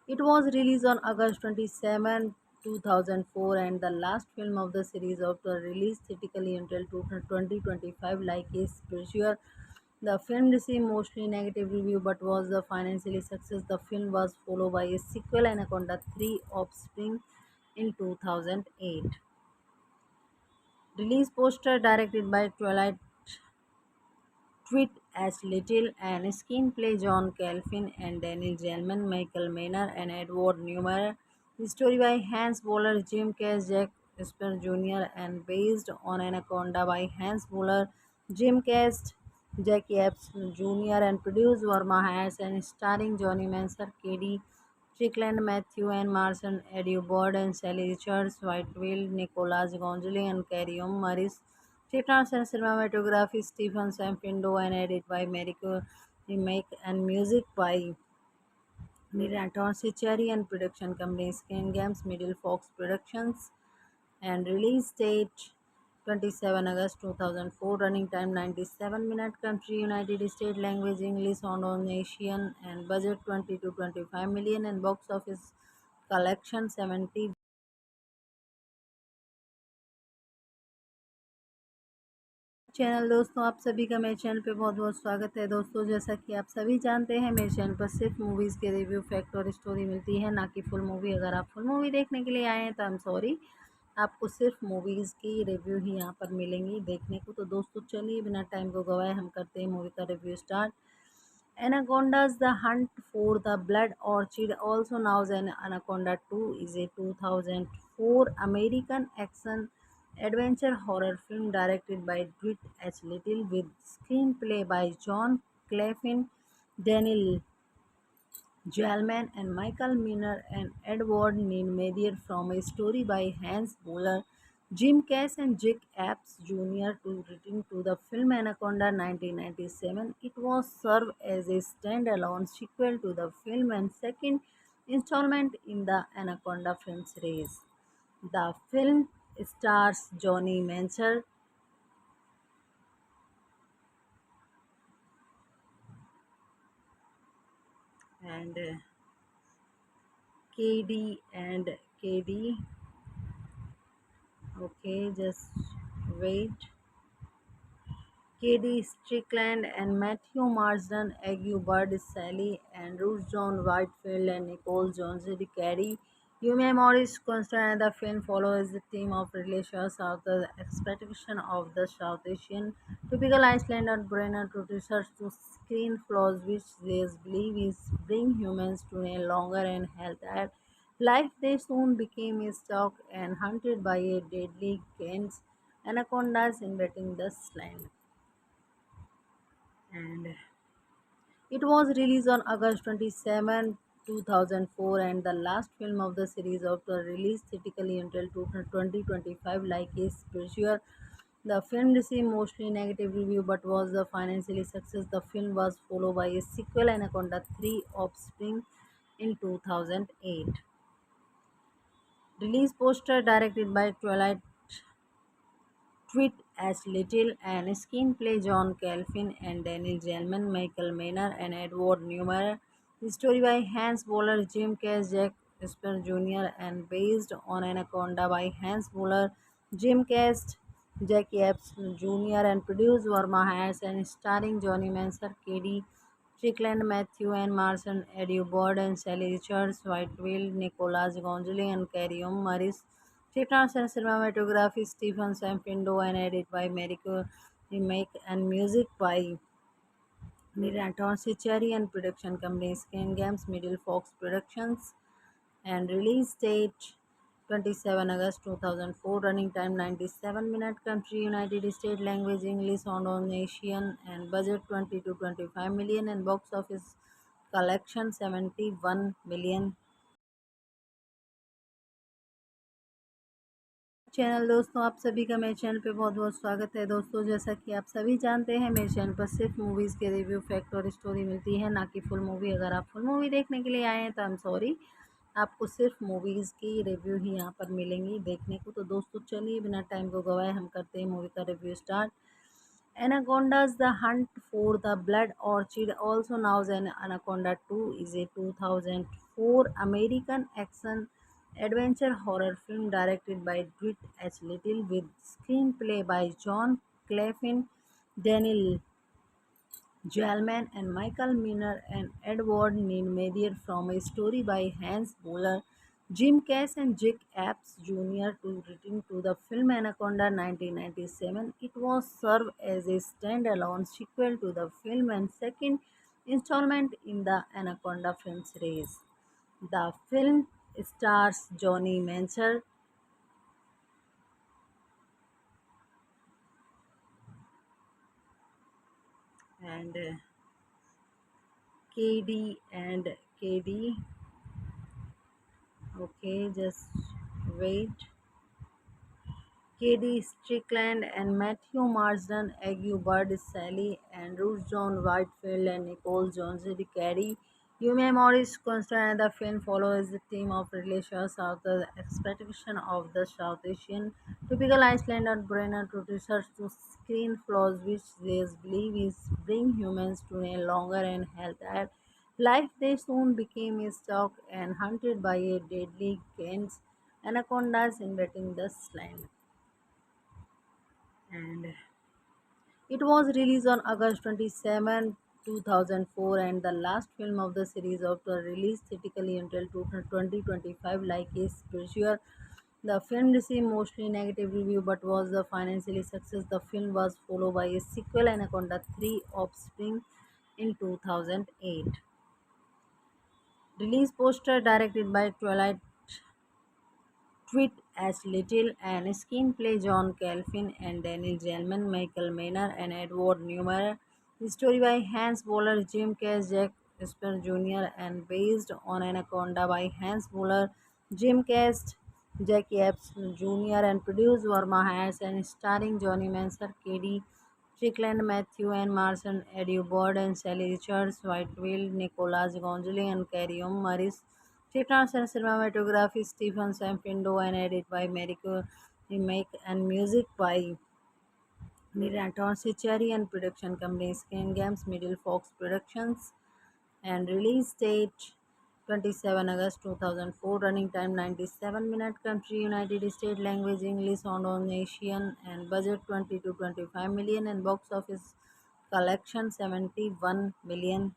S1: it was released on August 27, 2004, and the last film of the series after release theatrically until 2025. Like a pressure, the film received mostly negative review but was a financially success. The film was followed by a sequel, Anaconda 3 Offspring, in 2008. Release poster directed by Twilight Tweet as Little and screenplay John Calvin and Daniel Gelman, Michael Maynard and Edward Newman. The story by Hans Bowler, Jim Cash, Jack Esper Jr. and based on Anaconda by Hans Bowler, Jim Cash, Jack Epps Jr. and produced Verma Harris and starring Johnny Manser, Katie Strickland, Matthew and Marson, Eddie Bird and Sally Richards, Whitefield, Nicholas Gonzalez and Carrie Maris. Chitrans and cinematography Stephen Samfindo and edit by Mariko Remake and music by Miraton Sichari and production company Skin Games Middle Fox Productions and release date 27 August 2004, running time 97 minutes, country United States, language English, Indonesian and budget 20 to 25 million and box office collection 70. Channel दोस्तों, आप सभी का मेरे channel पे बहुत बहुत स्वागत है। दोस्तों, जैसा कि आप सभी जानते हैं, मेरे चैनल पर सिर्फ मूवीज़ के रिव्यू, फैक्ट और स्टोरी मिलती है, ना कि फुल मूवी। अगर आप फुल मूवी देखने के लिए आए हैं तो आई एम सॉरी, आपको सिर्फ मूवीज़ की रिव्यू ही यहाँ पर मिलेंगी देखने को। तो दोस्तों, चलिए बिना टाइम को गवाए हम करते हैं मूवी का review start. Anaconda's The Hunt for the Blood Orchid, also known as Anaconda 2, is a 2004 American action adventure horror film directed by Dwight H. Little with screenplay by John Clefin, Daniel Jalman and Michael Miner and Edward Neidmeyer, from a story by Hans Bowler, Jim Cash and Jake Epps Jr. to written to the film Anaconda 1997. It was served as a standalone sequel to the film and second installment in the Anaconda film series. The film stars Johnny Mancher and KD and KD. Okay, just wait. Katie Strickland and Matthew Marsden, Ague Bird, Sally Andrews, John Whitefield, and Nicole Jones. Carrie Yume Morris Constant, and the film follows the theme of relations of the expectation of the South Asian typical Iceland Brenner to research to screen flaws which they believe is bring humans to a longer and healthier life. They soon became stuck and hunted by a deadly Kent's anacondas invading the land. And It was released on August 27, 2004, and the last film of the series after release theatrically until 2025 like its pursuer. The film received mostly negative review but was a financially success. The film was followed by a sequel Anaconda 3 Offspring in 2008. Release poster directed by Twilight Tweet as Little and screenplay John Calvin and Daniel Gelman, Michael Maynard and Edward Newmar. The story by Hans Boller, Jim Cash, Jack Esper Jr. and based on Anaconda by Hans Boller, Jim Cash, Jack Epps Jr. and produced Verma Harris and starring Johnny Manser, Katie Strickland, Matthew and Marson, Eddie Bird and Sally Richards, Whiteville, Nicholas Gonzalez and Carrie Maris. Scripts and cinematography Stephen Sampindo and edited by Mariko Remake and music by Miraton Cherry and production company Skin Games, Middle Fox Productions and release date 27 August 2004, running time 97 minutes, country United States, language English, Indonesian and budget 20 to 25 million and box office collection 71 million. Channel दोस्तों आप सभी का मेरे channel पे बहुत बहुत स्वागत है दोस्तों। जैसा कि आप सभी जानते हैं मेरे चैनल पर सिर्फ मूवीज़ के रिव्यू फैक्ट और स्टोरी मिलती है, ना कि फुल मूवी। अगर आप फुल मूवी देखने के लिए आए हैं तो आई एम सॉरी, आपको सिर्फ मूवीज़ की रिव्यू ही यहाँ पर मिलेंगी देखने को। तो दोस्तों चलिए बिना टाइम को गवाए हम करते हैं मूवी का review start. Anaconda's The Hunt for the Blood Orchid, also known as Anaconda 2, is a 2004 American action adventure horror film directed by Dwight H. Little with screenplay by John Clefin, Daniel Jalman and Michael Miner and Edward Neidmeyer from a story by Hans Boller, Jim Cash and Jack Epps Jr. to written to the film Anaconda 1997. It was served as a standalone sequel to the film and second installment in the Anaconda film series. The film stars Johnny Mancher and KD and KD. Okay, just wait. Katie Strickland and Matthew Marsden, Aggie Bird, Sally Andrews, John Whitefield, and Nicole Jones. Carrie Yume Morris Constant, and the film follows the theme of relations of the expectation of the South Asian typical Iceland and Brenner to research to screen flaws which they believe is bring humans to a longer and healthier life. They soon became stuck and hunted by a deadly gains anacondas invading the land. And it was released on August 27, 2004, and the last film of the series after release theatrically until 2025 like its pursuer. The film received mostly negative review but was a financially success. The film was followed by a sequel Anaconda 3 Offspring in 2008. Release poster directed by Twilight Tweet as Little and screenplay John Calvin and Daniel Gelman, Michael Maynard and Edward Newmar. The story by Hans Boller, Jim Cash, Jack Esper Jr. and based on Anaconda by Hans Boller, Jim Cash, Jack Epps Jr. and produced Verma Harris and starring Johnny Manser, Katie Strickland, Matthew and Marson, Eddie Bird and Sally Richards, Whiteville, Nicholas Gonzalez and Carrie Maris. Scripts and cinematography Stephen Sampindo and edited by Mariko Remake and music by Miraton Cherry and production company Skin Games, Middle Fox Productions and release date 27 August 2004, running time 97 minutes, country United States, language English, Indonesian and budget 20 to 25 million and box office collection 71 million.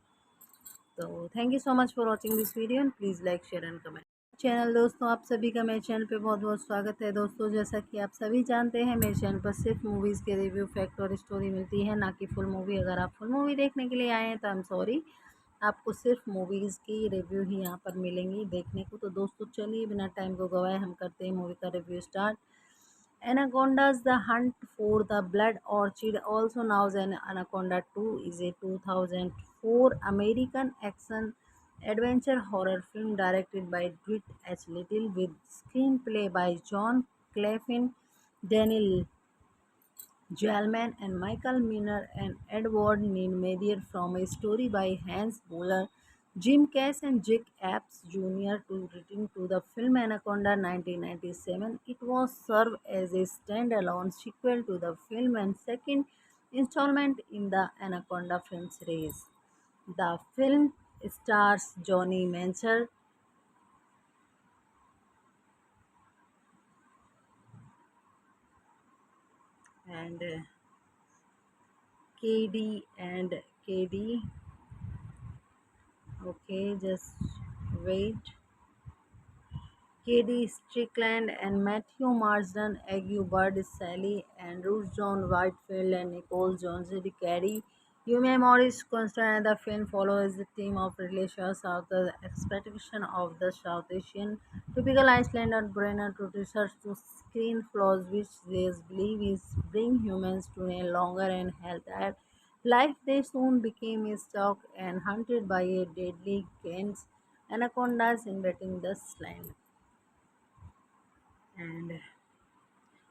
S1: तो thank you so much for watching this video and please like share and comment. Channel दोस्तों आप सभी का मेरे channel पे बहुत बहुत स्वागत है दोस्तों। जैसा कि आप सभी जानते हैं मेरे चैनल पर सिर्फ मूवीज़ के रिव्यू फैक्ट और स्टोरी मिलती है, ना कि फुल मूवी। अगर आप फुल मूवी देखने के लिए आए हैं तो आई एम सॉरी, आपको सिर्फ मूवीज़ की रिव्यू ही यहाँ पर मिलेंगी देखने को। तो दोस्तों चलिए बिना टाइम को गवाए हम करते हैं मूवी का review start. Anaconda's The Hunt for the Blood Orchid, also known as Anaconda 2, is a 2004 2004 American action adventure horror film directed by Dwight H. Little with screenplay by John Clefin, Daniel Jalman and Michael Miner and Edward Neidmeyer from a story by Hans Buller, Jim Cash and Jake Epps Jr. to written to the film Anaconda 1997. It was served as a standalone sequel to the film and second installment in the Anaconda film series. The film stars Johnny Mancher and KD and KD. Okay, just wait. Katie Strickland and Matthew Marsden, Aggie Bird Sally, Andrew John Whitefield, and Nicole Jones Carey. Yume Morris Constant, and the film follows the theme of relations of the expectation of the South Asian typical Islander brainer to research to screen flaws which they believe is bring humans to a longer and healthier life. They soon became stuck and hunted by a deadly gains anacondas invading the land. And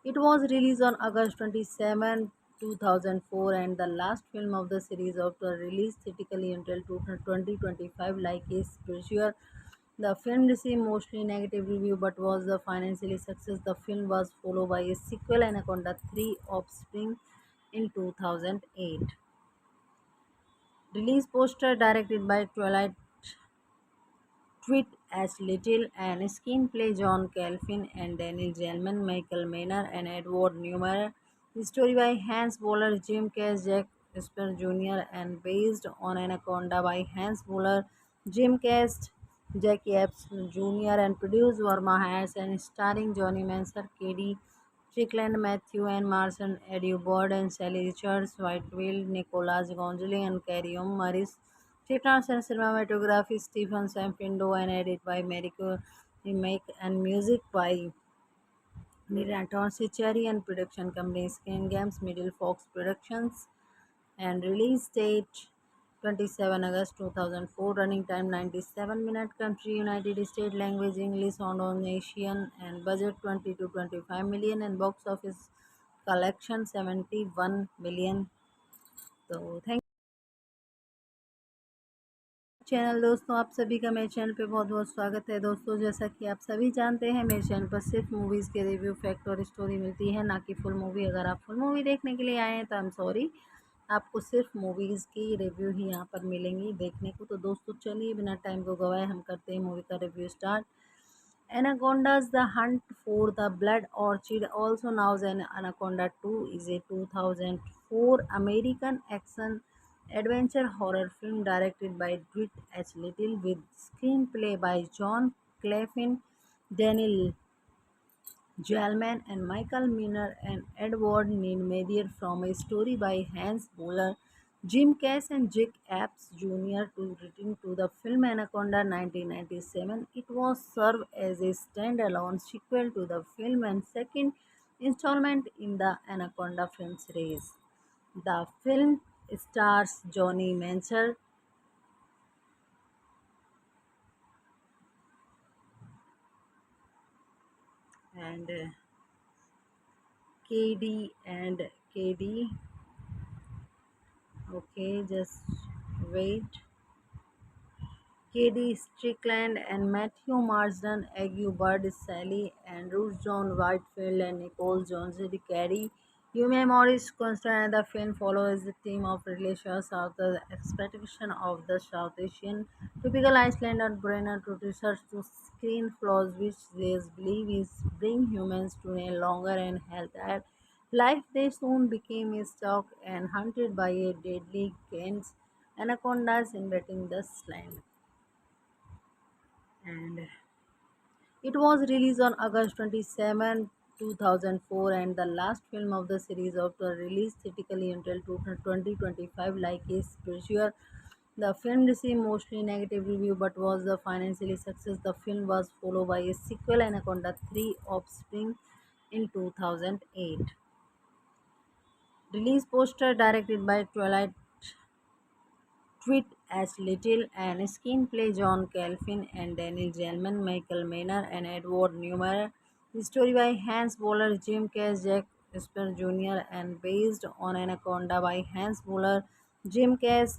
S1: it was released on August 27, 2004, and the last film of the series after release theatrically until 2025 like a spiritual. The film received mostly negative review but was the financially success. The film was followed by a sequel Anaconda 3 Offspring in 2008. Release poster directed by Twilight Tweet as Little and screenplay John Calvin and Daniel Gelman, Michael Maynard and Edward Newmar. The story by Hans Bowler, Jim Cash, Jack Esper Jr. and based on Anaconda by Hans Bowler, Jim Cash, Jackie Epps Jr. and produced Verma Harris and starring Johnny Manser, Katie Strickland, Matthew and Marson, Eddie Bird and Sally Richards, Whitefield, Nicholas Gonzalez and Carrie Morris. Chitrans and cinematography Stephen Sampindo and edit by Mariko Remake and music by Miraton Cherry and production company Screen Games Middle Fox Productions and release date 27 August 2004 running time 97 minute country United States language English Indonesian and budget 20 to 25 million and box office collection 71 million. So thank channel दोस्तों आप सभी का मेरे channel पे बहुत बहुत स्वागत है दोस्तों। जैसा कि आप सभी जानते हैं मेरे चैनल पर सिर्फ मूवीज़ के रिव्यू फैक्ट और स्टोरी मिलती है, ना कि फुल मूवी। अगर आप फुल मूवी देखने के लिए आए हैं तो आई एम सॉरी, आपको सिर्फ मूवीज़ की रिव्यू ही यहाँ पर मिलेंगी देखने को। तो दोस्तों चलिए बिना टाइम को गवाए हम करते हैं मूवी का review start. Anaconda's The Hunt for the Blood Orchid, also known as Anaconda 2, is a 2004 American action adventure horror film directed by Dwight H. Little with screenplay by John Clefin, Daniel Jalman and Michael Miner and Edward Neidmeyer from a story by Hans Bowler, Jim Cash and Jake Epps Jr. to written to the film Anaconda 1997. It was served as a standalone sequel to the film and second installment in the Anaconda film series. The film stars Johnny Mancher and KD and KD. Okay, just wait. Katie Strickland and Matthew Marsden, Aggie Bird Sally, Andrew John Whitefield and Nicole Jones Carey. Yume Morris Constant, and the film follows the theme of relations of the expectation of the South Asian typical Islander brainer to research to screen flaws which they believe is bring humans to a longer and healthier life. They soon became stuck and hunted by a deadly gains anacondas invading the land. And it was released on August 27, 2004, and the last film of the series after release theatrically until 2025 like a spiritual. The film received mostly negative review but was the financially success. The film was followed by a sequel Anaconda 3 Offspring in 2008. Release poster directed by Twilight Tweet as Little and screenplay John Calvin and Daniel Gelman, Michael Maynard and Edward Newmar. The story by Hans Boller, Jim Cash, Jack Esper Jr. and based on Anaconda by Hans Boller, Jim Cash,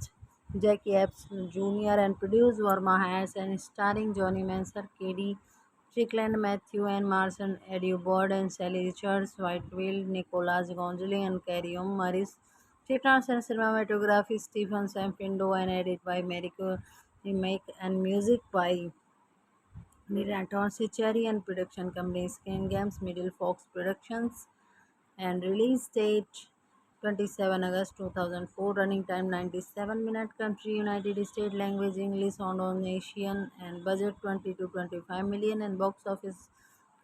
S1: Jackie Epps Jr. and produced Verma Harris and starring Johnny Manser, Katie Strickland, Matthew and Marson, Eddie Bird and Sally Richards, Whitefield, Nicholas Gonzalez and Carrie Maris. Script and cinematography Stephen Samfindo and edit by Mariko Remake and music by Miraton Sichari and production company Skin Games, Middle Fox Productions and release date 27 August 2004, running time 97 minutes, country United States, language English, Indonesian and budget 20 to 25 million and box office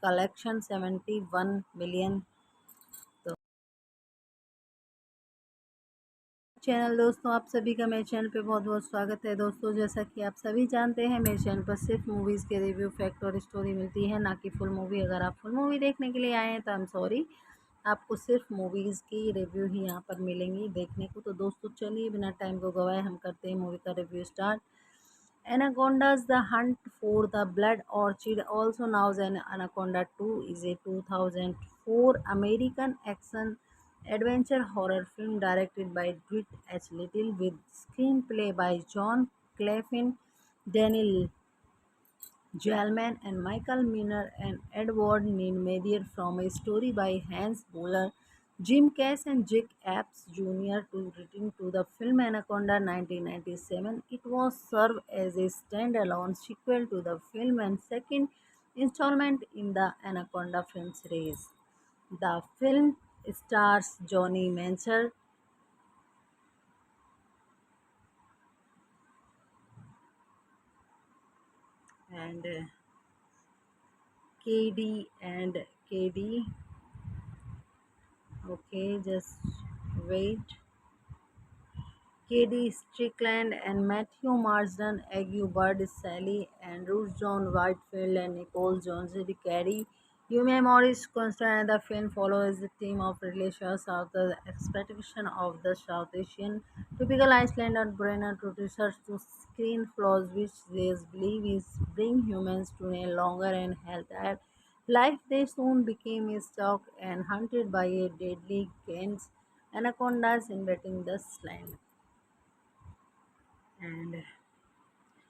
S1: collection 71 million. Channel दोस्तों आप सभी का मेरे channel पे बहुत बहुत स्वागत है दोस्तों। जैसा कि आप सभी जानते हैं मेरे चैनल पर सिर्फ मूवीज़ के रिव्यू फैक्ट और स्टोरी मिलती है, ना कि फुल मूवी। अगर आप फुल मूवी देखने के लिए आए हैं तो आई एम सॉरी, आपको सिर्फ मूवीज़ की रिव्यू ही यहाँ पर मिलेंगी देखने को। तो दोस्तों चलिए बिना टाइम को गवाए हम करते हैं मूवी का review start. Anaconda's The Hunt for the Blood Orchid, also known as Anaconda 2, is a 2004 American action adventure horror film directed by Dwight H. Little with screenplay by John Clefin, Daniel Jalman and Michael Miner and Edward Neidmeyer from a story by Hans Boller, Jim Cash and Jack Epps Jr. to written to the film Anaconda 1997. It was served as a standalone sequel to the film and second installment in the Anaconda film series. The film stars Johnny Mancher and KD and KD. Okay, just wait. Katie Strickland and Matthew Marsden, Aggie Bird, Sally Andrews, John Whitefield, and Nicole Jones. Carrie Yume Morris Constant. The film follows the theme of relations of the expectation of the South Asian typical Iceland brainer to research to screen flaws which they believe is bring humans to a longer and healthier life. They soon became stuck and hunted by a deadly gains anacondas invading the land. And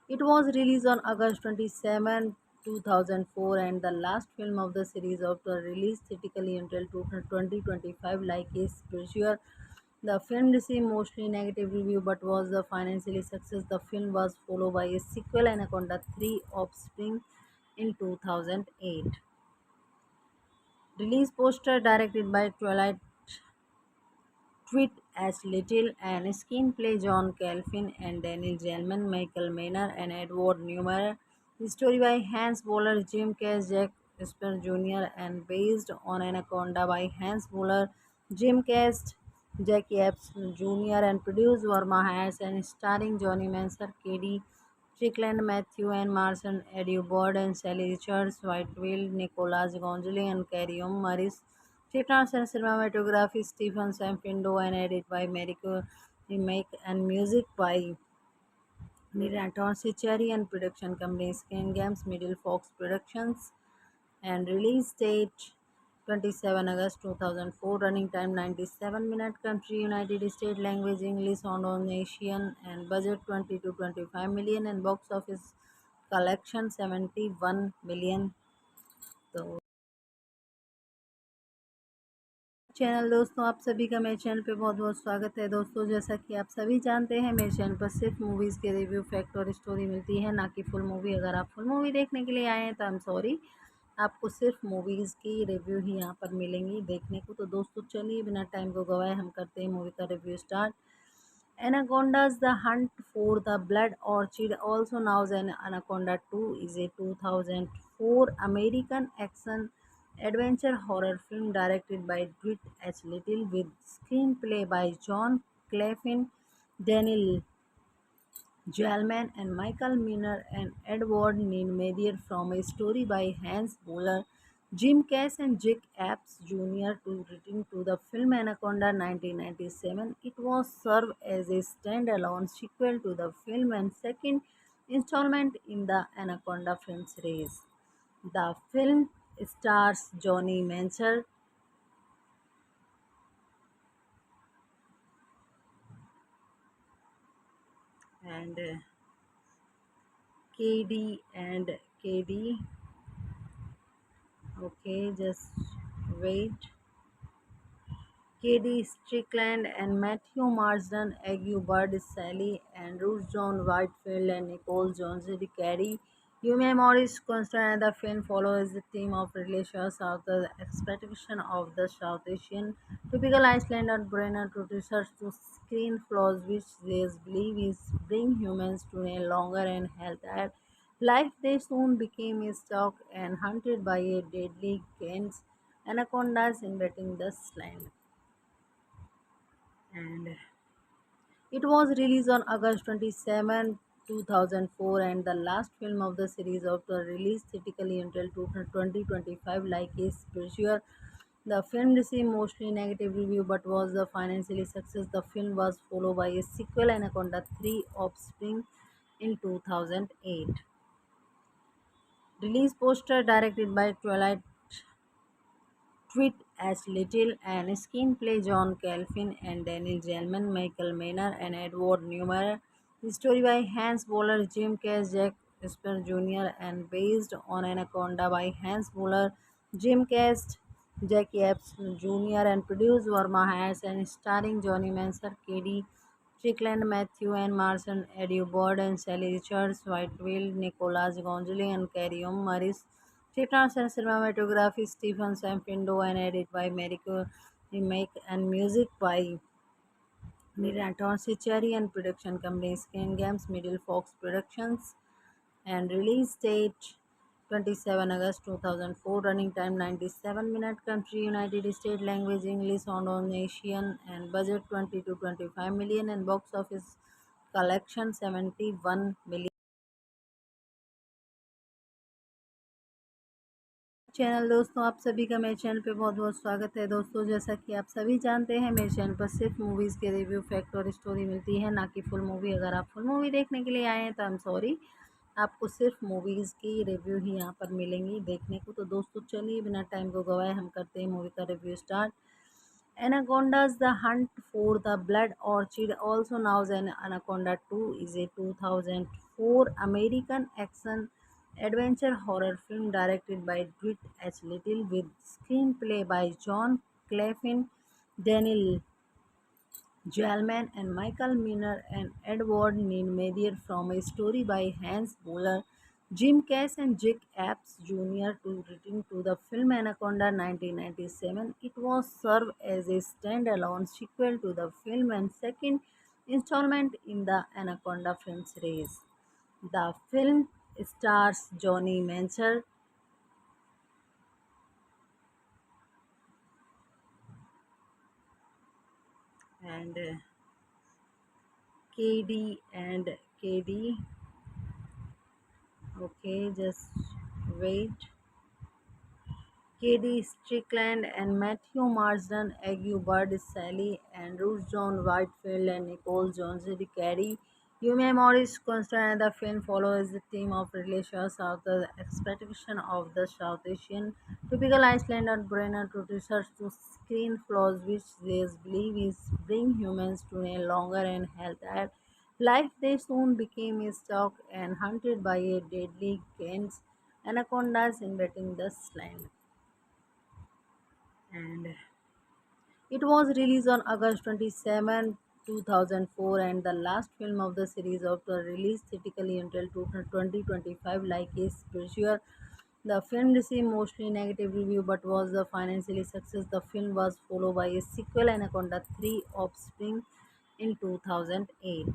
S1: it was released on August 27, 2004, and the last film of the series after release theatrically until 2025. Like its pursuer, the film received mostly negative review but was a financially success. The film was followed by a sequel, Anaconda 3 Offspring, in 2008. Release poster directed by Twilight Tweet as Little and screenplay John Calvin and Daniel Gelman, Michael Maynard and Edward Newmar. The story by Hans Boller, Jim Cash, Jack Esper Jr. and based on Anaconda by Hans Boller, Jim Cash, Jackie Epps Jr. and produced Verma Harris and starring Johnny Manser, Katie Strickland, Matthew and Marson, Eddie Bird and Sally Richards, Whitefield, Nicholas Gonzalez and Carrie Maris. Script and cinematography Stephen Samfindo and edit by Mariko Remake and music by Miraton Sichari and production company Skin Games, Middle Fox Productions and release date 27 August 2004, running time 97 minutes, country United States, language English, Indonesian and budget 20 to 25 million and box office collection 71 million. तो channel दोस्तों आप सभी का मेरे channel पे बहुत बहुत स्वागत है दोस्तों। जैसा कि आप सभी जानते हैं मेरे चैनल पर सिर्फ मूवीज़ के रिव्यू फैक्ट और स्टोरी मिलती है, ना कि फुल मूवी। अगर आप फुल मूवी देखने के लिए आए हैं तो आई एम सॉरी, आपको सिर्फ मूवीज़ की रिव्यू ही यहाँ पर मिलेंगी देखने को। तो दोस्तों चलिए बिना टाइम को गवाए हम करते हैं मूवी का review start. Anaconda's The Hunt for the Blood Orchid, also known as Anaconda 2, is a 2004 American action adventure horror film directed by Dwight H. Little with screenplay by John Clefin, Daniel Jalman and Michael Miner and Edward Neidmeyer from a story by Hans Boller, Jim Cash and Jake Epps Jr. to return to the film Anaconda 1997. It was served as a standalone sequel to the film and second installment in the Anaconda film series. The film stars Johnny Mancher and KD and KD. Okay, just wait. Katie Strickland and Matthew Marsden, Aggie Bird Sally, Andrew John Whitefield, and Nicole Jones Carey. Yume Morris Constant, and the film follows the theme of relations of the expectation of the South Asian typical Icelandic brainer to research to screen flaws which they believe is bring humans to a longer and healthier life. They soon became stuck and hunted by a deadly gains anacondas invading the land. And it was released on August 27, 2004, and the last film of the series after release theatrically until 2025 like a spiritual. The film received mostly negative review but was a financially success. The film was followed by a sequel Anaconda 3 Offspring in 2008. Release poster directed by Twilight Tweet as Little and screenplay John Calvin and Daniel Gelman, Michael Maynard and Edward Newmar. The story by Hans Bowler, Jim Cash, Jack Esper Jr. and based on Anaconda by Hans Bowler, Jim Cash, Jackie Epps Jr. and produced Verma Harris and starring Johnny Manser, Katie Strickland, Matthew and Marson, Eddie Bird and Sally Richards, Whitefield, Nicholas Gonzalez and Carrie Morris. Chitrans and cinematography Stephen Sampindo and edit by Mariko Remake and music by Miraton Cherry and production company Skin Games Middle Fox Productions and release date 27 August 2004, running time 97 minutes, country United States, language English, Indonesian and budget 20 to 25 million and box office collection 71 million. Channel दोस्तों आप सभी का मेरे channel पे बहुत बहुत स्वागत है दोस्तों। जैसा कि आप सभी जानते हैं मेरे चैनल पर सिर्फ मूवीज़ के रिव्यू फैक्ट और स्टोरी मिलती है, ना कि फुल मूवी। अगर आप फुल मूवी देखने के लिए आए हैं तो आई एम सॉरी, आपको सिर्फ मूवीज़ की रिव्यू ही यहाँ पर मिलेंगी देखने को। तो दोस्तों चलिए बिना टाइम को गवाए हम करते हैं मूवी का review start. Anaconda's The Hunt for the Blood Orchid, also known as Anaconda 2, is a 2004 American action adventure horror film directed by Dwight H. Little with screenplay by John Clefin, Daniel Jalman and Michael Miner and Edward Neidmeyer from a story by Hans Bowler, Jim Cash and Jake Epps Jr. to return to the film Anaconda 1997. It was served as a standalone sequel to the film and second installment in the Anaconda film series. The film stars Johnny Mancher and KD and KD. Okay, just wait. Katie Strickland and Matthew Marsden, Aggie Bird Sally, Andrew John Whitefield and Nicole Jones Carey. Yume Morris Constant, and the film follows the theme of relations of the expectation of the South Asian typical Icelandic brainer to research to screen flaws which they believe is bring humans to a longer and healthier life. They soon became stuck and hunted by a deadly gains anacondas invading the land. And it was released on August 27, 2004, and the last film of the series after release theatrically until 2025 like a spiritual. The film received mostly negative review but was a financially success. The film was followed by a sequel Anaconda 3 Offspring in 2008.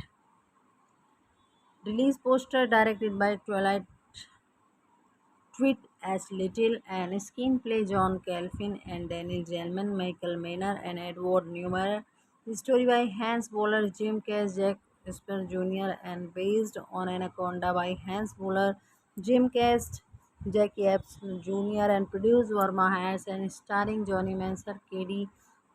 S1: Release poster directed by Twilight Tweet as Little and screenplay John Calvin and Daniel Gelman, Michael Maynard and Edward Newmar. The story by Hans Bowler, Jim Cash, Jack Esper Jr. and based on Anaconda by Hans Bowler, Jim Cash, Jackie Epps Jr. and produced Verma Harris and starring Johnny Manser, Katie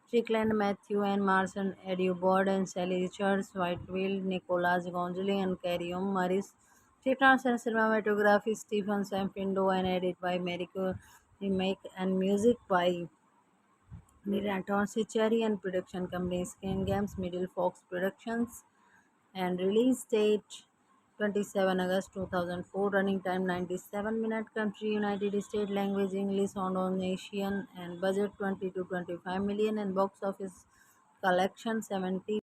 S1: Strickland, Matthew and Marson, Eddie Bird and Sally Richards, Whitefield, Nicholas Gonzalez and Carrie Maris. Script and cinematography Stephen Samfindo and edit by Mariko Remake and music by Miraton Cherry and production company Skin Games, Middle Fox Productions and release date 27 August 2004, running time 97 minutes, country United States, language English, Indonesian and budget 20 to 25 million and box office collection 70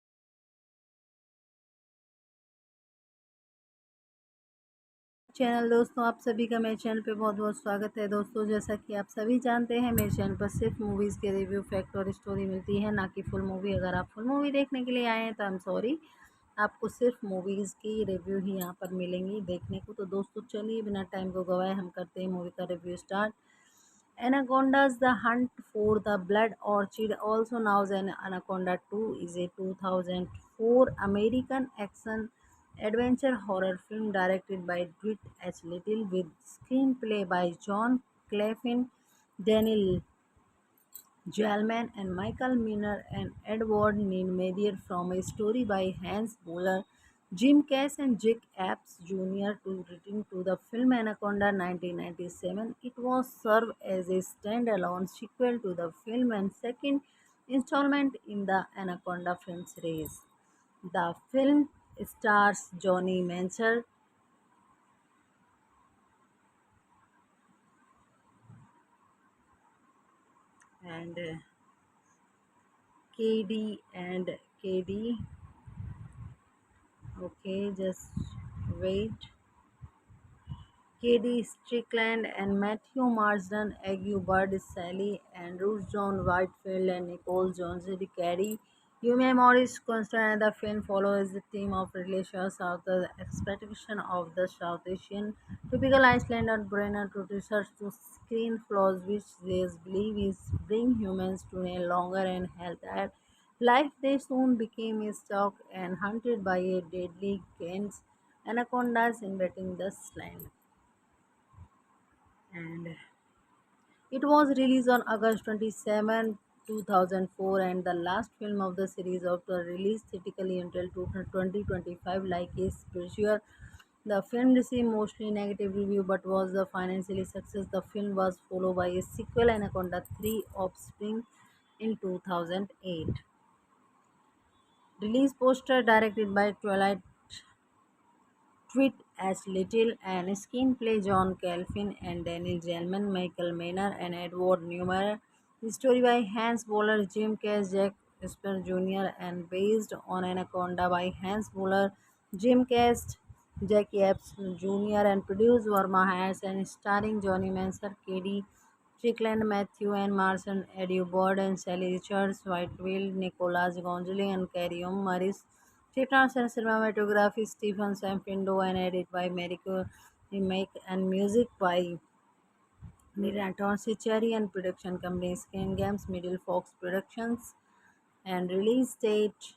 S1: channel. दोस्तों आप सभी का मेरे channel पे बहुत बहुत स्वागत है। दोस्तों जैसा कि आप सभी जानते हैं मेरे चैनल पर सिर्फ मूवीज़ के रिव्यू फैक्ट और स्टोरी मिलती है, ना कि फुल मूवी। अगर आप फुल मूवी देखने के लिए आए हैं तो आई एम सॉरी, आपको सिर्फ मूवीज़ की रिव्यू ही यहाँ पर मिलेंगी देखने को। तो दोस्तों चलिए बिना टाइम को गवाए हम करते हैं मूवी का review start. Anaconda's The Hunt for the Blood Orchid, also known as Anaconda 2, is a 2004 American action adventure horror film directed by Dwight H. Little with screenplay by John Clefin, Daniel Jalman and Michael Miner and Edward Neal from a story by Hans Bowler, Jim Cash and Jake Apps Jr. to written to the film Anaconda 1997. It was served as a standalone sequel to the film and second installment in the Anaconda film series. The film stars Johnny Mancher and KD and KD. Okay, just wait. Katie Strickland and Matthew Marsden, Aggie Bird, Sally Andrews, John Whitefield, and Nicole Jones. Carrie Yume Morris Constant, and the film follows the theme of relations of the expectation of the South Asian typical Islander brainer to research to screen flaws which they believe is bring humans to a longer and healthier life. They soon became stalked and hunted by a deadly gangs anacondas invading the land. And it was released on August 27, 2004, and the last film of the series after release theatrically until 2025. Like its prequel, the film received mostly negative review but was a financially success. The film was followed by a sequel, Anaconda 3 Offspring, in 2008. Release poster directed by Twilight Tweet as Little and screenplay John Calvin and Daniel Gelman, Michael Maynard and Edward Newman. The story by Hans Bowler, Jim Cash, Jack Esper Jr. and based on Anaconda by Hans Bowler, Jim Cash, Jackie Epps Jr. and produced Verma Harris and starring Johnny Manser, Katie Strickland, Matthew and Marson, Eddie Bird and Sally Richards, Whitefield, Nicholas Gonzalez and Carrie Maris. Script and cinematography Stephen Samfindo and edit by Mariko Remake and music by Miraton Cherry and production company Skin Games, Middle Fox Productions and release date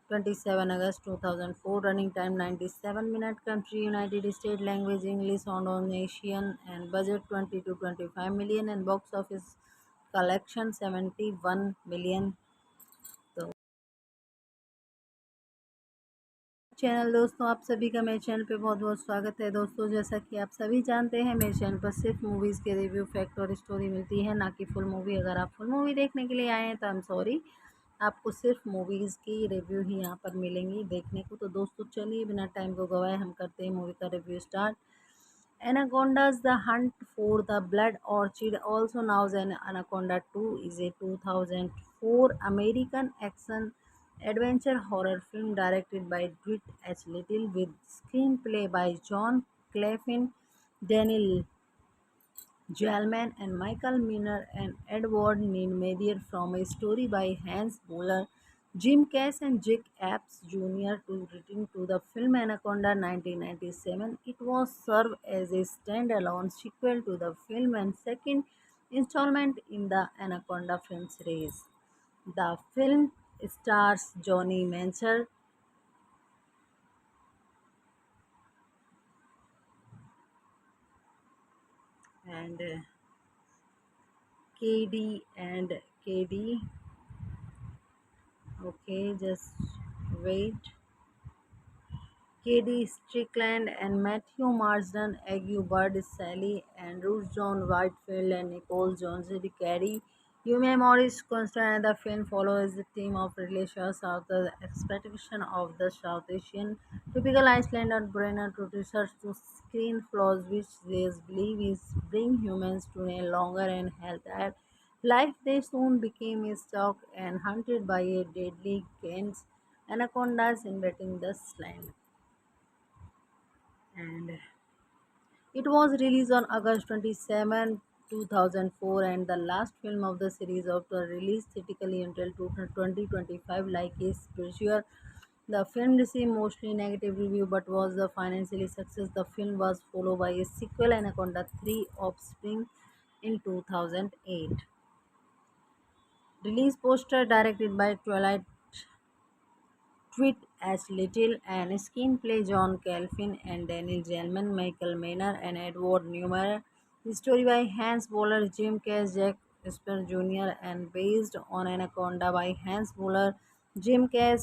S1: 27 August 2004, running time 97 minutes, country United States, language English, Indonesian and budget 20 to 25 million and box office collection 71 million. तो channel. दोस्तों आप सभी का मेरे channel पे बहुत बहुत स्वागत है। दोस्तों जैसा कि आप सभी जानते हैं मेरे चैनल पर सिर्फ मूवीज़ के रिव्यू फैक्ट और स्टोरी मिलती है, ना कि फुल मूवी। अगर आप फुल मूवी देखने के लिए आए हैं तो आई एम सॉरी, आपको सिर्फ मूवीज़ की रिव्यू ही यहाँ पर मिलेंगी देखने को। तो दोस्तों चलिए बिना टाइम को गवाए हम करते हैं मूवी का review start. Anaconda's The Hunt for the Blood Orchid, also known as Anaconda 2, is a 2004 American action adventure horror film directed by Dwight H. Little with screenplay by John Clefin, Daniel Jalman and Michael Miner and Edward Neal from a story by Hans Bowler, Jim Cash and Jake Apps Jr. to written to the film Anaconda 1997. It was served as a standalone sequel to the film and second installment in the Anaconda film series. The film stars Johnny Mancher, and KD and KD. Okay, just wait. Katie Strickland and Matthew Marsden, Aggie Bird, Sally Andrews, John Whitefield, and Nicole Jones. Carrie. Yumi Morris Constant, the film follows the theme of relations of the expectation of the South Asian typical Islander brain to research to screen flaws which they believe is bring humans to a longer and healthier life. They soon became stuck and hunted by a deadly gains anacondas invading the land. And it was released on August 27, 2004, and the last film of the series after release theatrically until 2025. Like is Pressure, the film received mostly negative review but was the financially success. The film was followed by a sequel, Anaconda 3 Offspring, in 2008. Release poster directed by Twilight Tweet as Little and screenplay John Calvin and Daniel Gelman, Michael Maynard and Edward Newmar. Story by Hans Boller, Jim Cash, Jack Esper Jr. and based on Anaconda by Hans Boller, Jim Cash,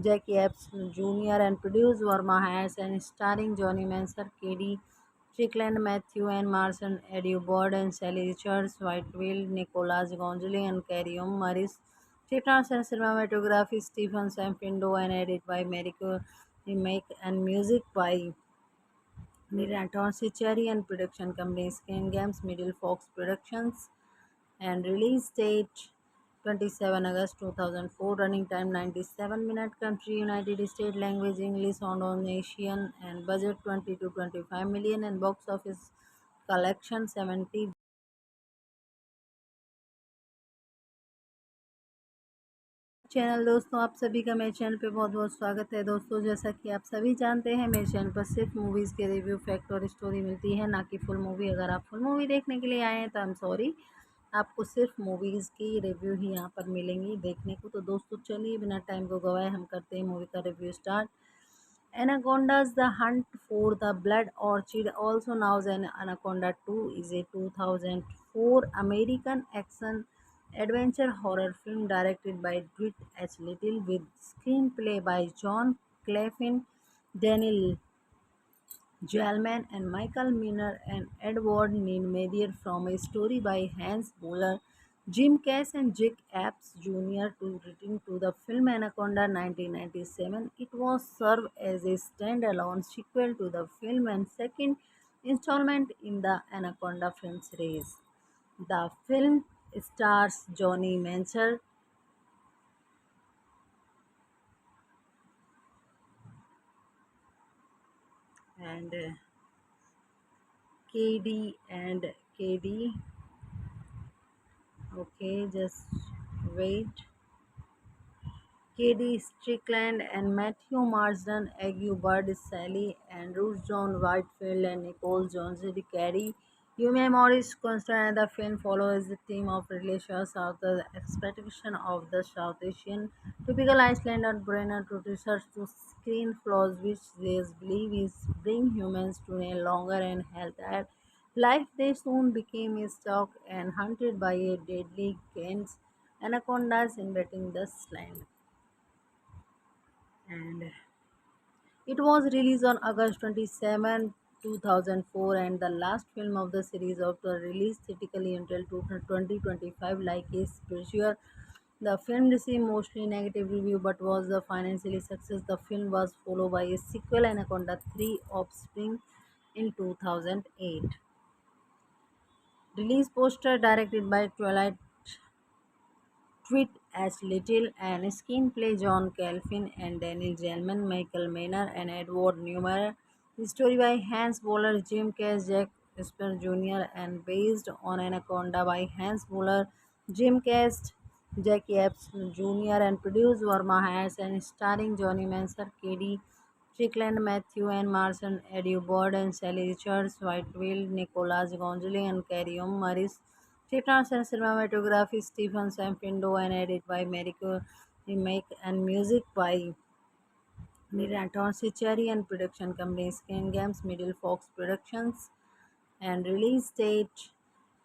S1: Jack Epps Jr. and produced Verma Harris and starring Johnny Manser, Katie Strickland, Matthew and Marson, Eddie Bird and Sally Richards, Whitefield, Nicholas Gonzalez and Carrie Maris. Chitrans and cinematography Stephen Sampindo and edited by Mariko Remake and music by Niraton Sichari and production company Skin Games Middle Fox Productions and release date 27 August 2004, running time 97 minutes, country United States, language English, Indonesian and budget 20 to 25 million and box office collection 70. Channel दोस्तों, आप सभी का मेरे channel पे बहुत बहुत स्वागत है। दोस्तों, जैसा कि आप सभी जानते हैं, मेरे चैनल पर सिर्फ मूवीज़ के रिव्यू, फैक्ट और स्टोरी मिलती है, ना कि फुल मूवी। अगर आप फुल मूवी देखने के लिए आए हैं तो आई एम सॉरी, आपको सिर्फ मूवीज़ की रिव्यू ही यहाँ पर मिलेंगी देखने को। तो दोस्तों, चलिए बिना टाइम को गवाए हम करते हैं मूवी का review start. Anaconda's The Hunt for the Blood Orchid, also known as Anaconda 2, is a 2004 American action adventure horror film directed by Dwight H. Little with screenplay by John Clefin, Daniel Jalman and Michael Miner and Edward Neidmeyer from a story by Hans Boller, Jim Cash and Jake Apps Jr. to written to the film Anaconda 1997. It was served as a standalone sequel to the film and second installment in the Anaconda film series. The film stars Johnny Mancher and KD and KD. Okay, just wait. Katie Strickland and Matthew Marsden, Aggie Bird, Sally Andrews, John Whitefield, and Nicole Jones. Carrie. Yumi Morris Constant, the film follows the theme of relations of the expectation of the South Asian typical Islander brain to research to screen flaws which they believe is bring humans to a longer and healthier life. They soon became stuck and hunted by a deadly gains anacondas invading the land. And it was released on August 27, 2004, and the last film of the series after release theatrically until 2025. Like is Pressure, the film received mostly negative review but was the financially success. The film was followed by a sequel, Anaconda 3 Offspring, in 2008. Release poster directed by Twilight Tweet as Little and screenplay John Calvin and Daniel Gelman, Michael Maynard and Edward Newmar. Story by Hans Boller, Jim Cash, Jack Esper Jr. and based on Anaconda by Hans Boller, Jim Cash, Jack Epps Jr. and produced Verma Harris and starring Johnny Manser, Katie Strickland, Matthew and Marson, Eddie Bird and Sally Richards, Whitefield, Nicholas Gonzalez and Carrie Maris. Chitrans and cinematography Stephen Sampindo and edited by Mariko Remake and music by Niraton Sichari and production company Skin Games Middle Fox Productions and release date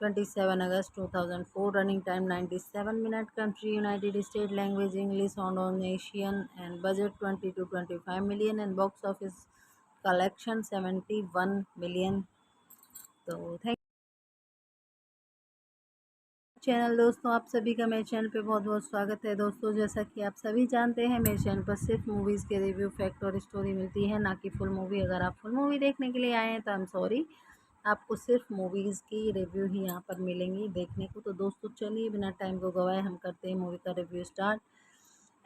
S1: 27 August 2004, running time 97 minutes, country United States, language English, Indonesian, and budget 20 to 25 million, and box office collection 71 million. तो thank channel दोस्तों, आप सभी का मेरे channel पे बहुत बहुत स्वागत है। दोस्तों, जैसा कि आप सभी जानते हैं, मेरे चैनल पर सिर्फ मूवीज़ के रिव्यू, फैक्ट और स्टोरी मिलती है, ना कि फुल मूवी। अगर आप फुल मूवी देखने के लिए आए हैं तो आई एम सॉरी, आपको सिर्फ मूवीज़ की रिव्यू ही यहाँ पर मिलेंगी देखने को। तो दोस्तों, चलिए बिना टाइम को गवाए हम करते हैं मूवी का review start.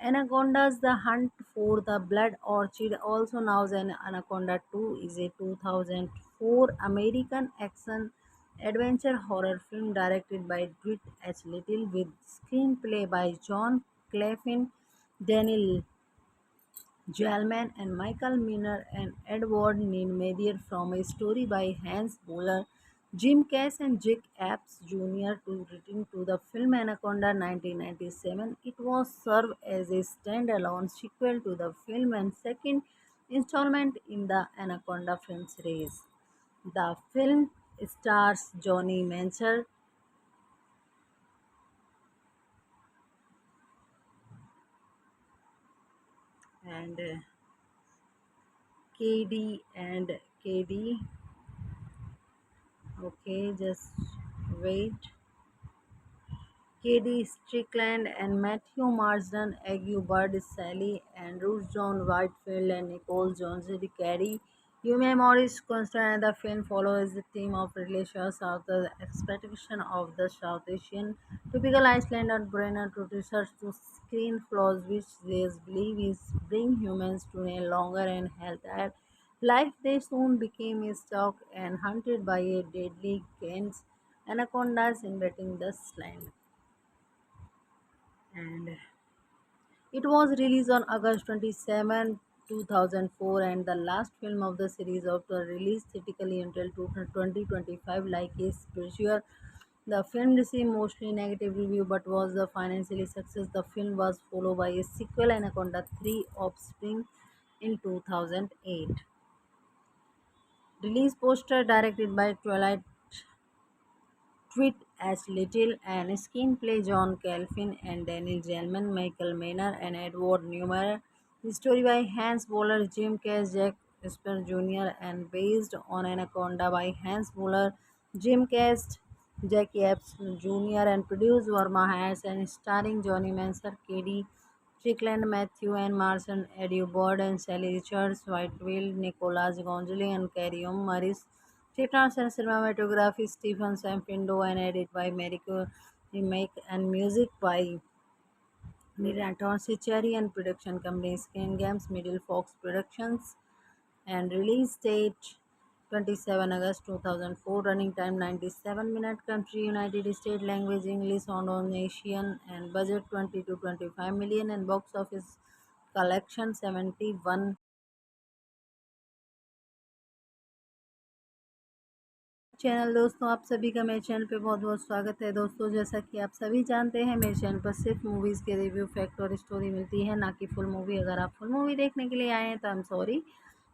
S1: Anaconda's The Hunt for the Blood Orchid, also known as Anaconda 2, is a 2004 American action adventure horror film directed by Dwight H. Little with screenplay by John Clefin, Daniel Jalman and Michael Miner and Edward Neal from a story by Hans Bowler, Jim Cash and Jake Epps Jr. to written to the film Anaconda 1997. It was served as a standalone sequel to the film and second installment in the Anaconda film series. The film stars Johnny Mancher and KD and KD. Okay, just wait. Katie Strickland and Matthew Marsden, Aggie Bird, Sally Andrews, John Whitefield, and Nicole Jones carry Yume Morris Constant, and the film follows the theme of relations of the expectation of the South Asian typical Icelandic brainer to research to screen flaws which they believe is bring humans to a longer and healthier life. They soon became stalked and hunted by a deadly gains anacondas invading the land. And it was released on August 27, 2004, and the last film of the series after release theatrically until 2025. Like a spiritual, the film received mostly negative review but was a financially success. The film was followed by a sequel, Anaconda 3 Offspring, in 2008. Release poster directed by Twilight Tweet as Little and screenplay John Calvin and Daniel Gelman, Michael Maynard and Edward Newman. The story by Hans Bowler, Jim Cash, Jack Esper Jr. and based on Anaconda by Hans Bowler, Jim Cash, Jack Epps Jr. and produced Verma Harris and starring Johnny Manser, Katie Strickland, Matthew and Marson, Eddie Bird and Sally Richards, Whitefield, Nicholas Gonzalez and Carrie Maris. Techniques and cinematography Stephen Sampindo and edited by Mariko Remake and music by Miraton Sichari and production company Skin Games Middle Fox Productions and release date 27 August 2004, running time 97 minutes, country United States, language English, Indonesian and budget 20 to 25 million, and box office collection 71 channel. दोस्तों, आप सभी का मेरे channel पे बहुत बहुत स्वागत है। दोस्तों, जैसा कि आप सभी जानते हैं, मेरे चैनल पर सिर्फ मूवीज़ के रिव्यू, फैक्ट और स्टोरी मिलती है, ना कि फुल मूवी। अगर आप फुल मूवी देखने के लिए आए हैं तो आई एम सॉरी,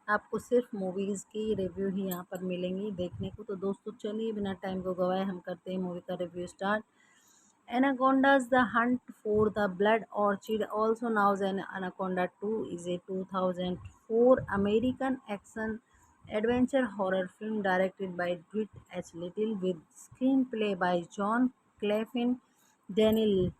S1: आपको सिर्फ मूवीज़ की रिव्यू ही यहाँ पर मिलेंगी देखने को। तो दोस्तों, चलिए बिना टाइम को गवाए हम करते हैं मूवी का review start. Anaconda's The Hunt for the Blood Orchid, also known as Anaconda 2, is a 2004 American action adventure horror film directed by Dwight H. Little with screenplay by John Clefin, Daniel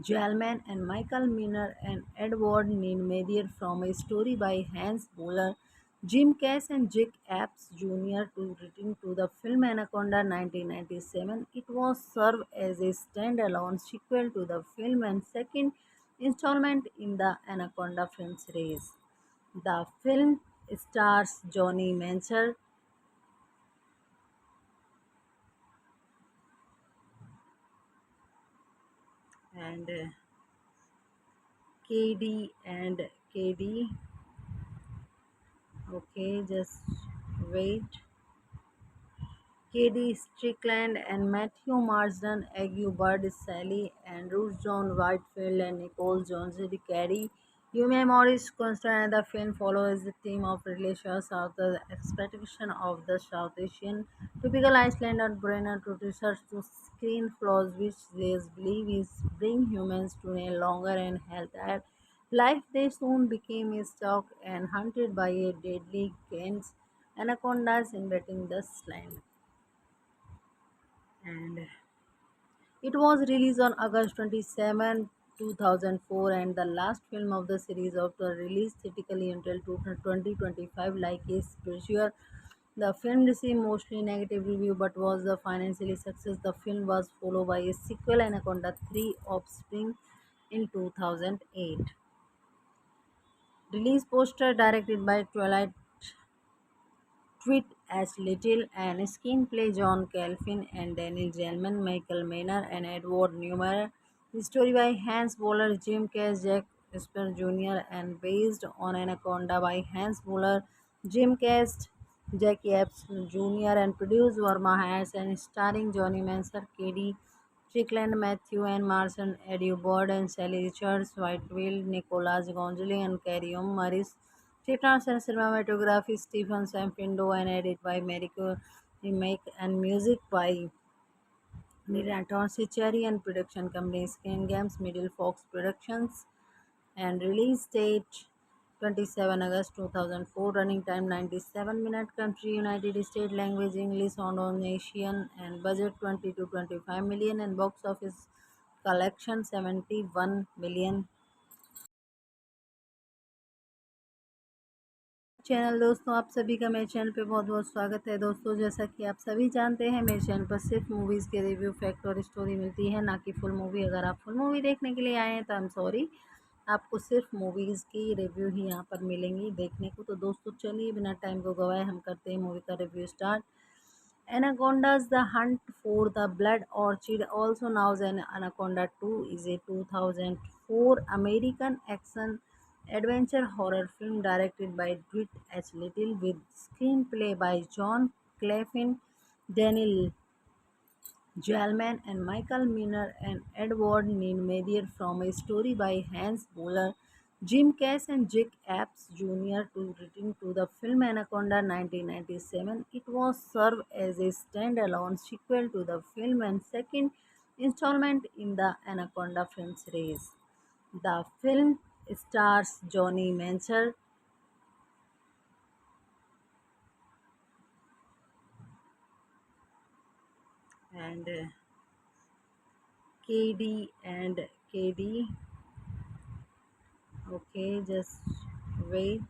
S1: Jalman and Michael Miner and Edward Neal from a story by Hans Bowler, Jim Cash and Jake Epps Jr. to written to the film Anaconda 1997. It was served as a standalone sequel to the film and second installment in the Anaconda film series. The film stars Johnny Mancher and KD and KD. Okay, just wait. Katie Strickland and Matthew Marsden, Aggie Bird, Sally Andrews, John Whitefield and Nicole Jones carry Yume Mori's constant the film follows the theme of relations of the expectation of the South Asian typical Icelandic brain to research to screen flaws which they believe is bring humans to a longer and healthier life. They soon became stuck and hunted by a deadly gains anacondas invading the land. And it was released on August 27, 2004, and the last film of the series after release theatrically until 2025. Like a spiritual, the film received mostly negative review but was the financially success. The film was followed by a sequel, Anaconda 3 Offspring, in 2008. Release poster directed by Twilight Tweet as Little and screenplay John Calvin and Daniel Gelman, Michael Maynard and Edward Newmar. Story by Hans Boller, Jim Cash, Jack Esper Jr. and based on Anaconda by Hans Boller, Jim Cash, Jack Epps Jr. and produced Verma Harris and starring Johnny Manser, Katie Strickland, Matthew and Marson, Eddie Bird and Sally Richards, Whitefield, Nicholas Gonzalez and Carrie Maris. Chitrans and cinematography Stephen Sampindo and edit by Mariko Remake and music by Niraton Sichari and production company Skin Games Middle Fox Productions and release date 27 August 2004, running time 97 minutes, country United States, language English, Indonesian and budget 20 to 25 million and box office collection 71 million. Channel दोस्तों, आप सभी का मेरे channel पे बहुत बहुत स्वागत है। दोस्तों, जैसा कि आप सभी जानते हैं, मेरे चैनल पर सिर्फ मूवीज़ के रिव्यू, फैक्ट और स्टोरी मिलती है, ना कि फुल मूवी। अगर आप फुल मूवी देखने के लिए आए हैं तो आई एम सॉरी, आपको सिर्फ मूवीज़ की रिव्यू ही यहाँ पर मिलेंगी देखने को। तो दोस्तों, चलिए बिना टाइम को गवाए हम करते हैं मूवी का review start. Anaconda's The Hunt for the Blood Orchid, also known as Anaconda 2, is a 2004 American action adventure horror film directed by Dwight H. Little with screenplay by John Clefin, Daniel Jalman and Michael Miner and Edward Neimeyer from a story by Hans Boller, Jim Cash and Jack Epps Jr. to written to the film Anaconda 1997. It was served as a standalone sequel to the film and second installment in the Anaconda film series. The film stars Johnny Mancher and KD and KD. Okay, just wait.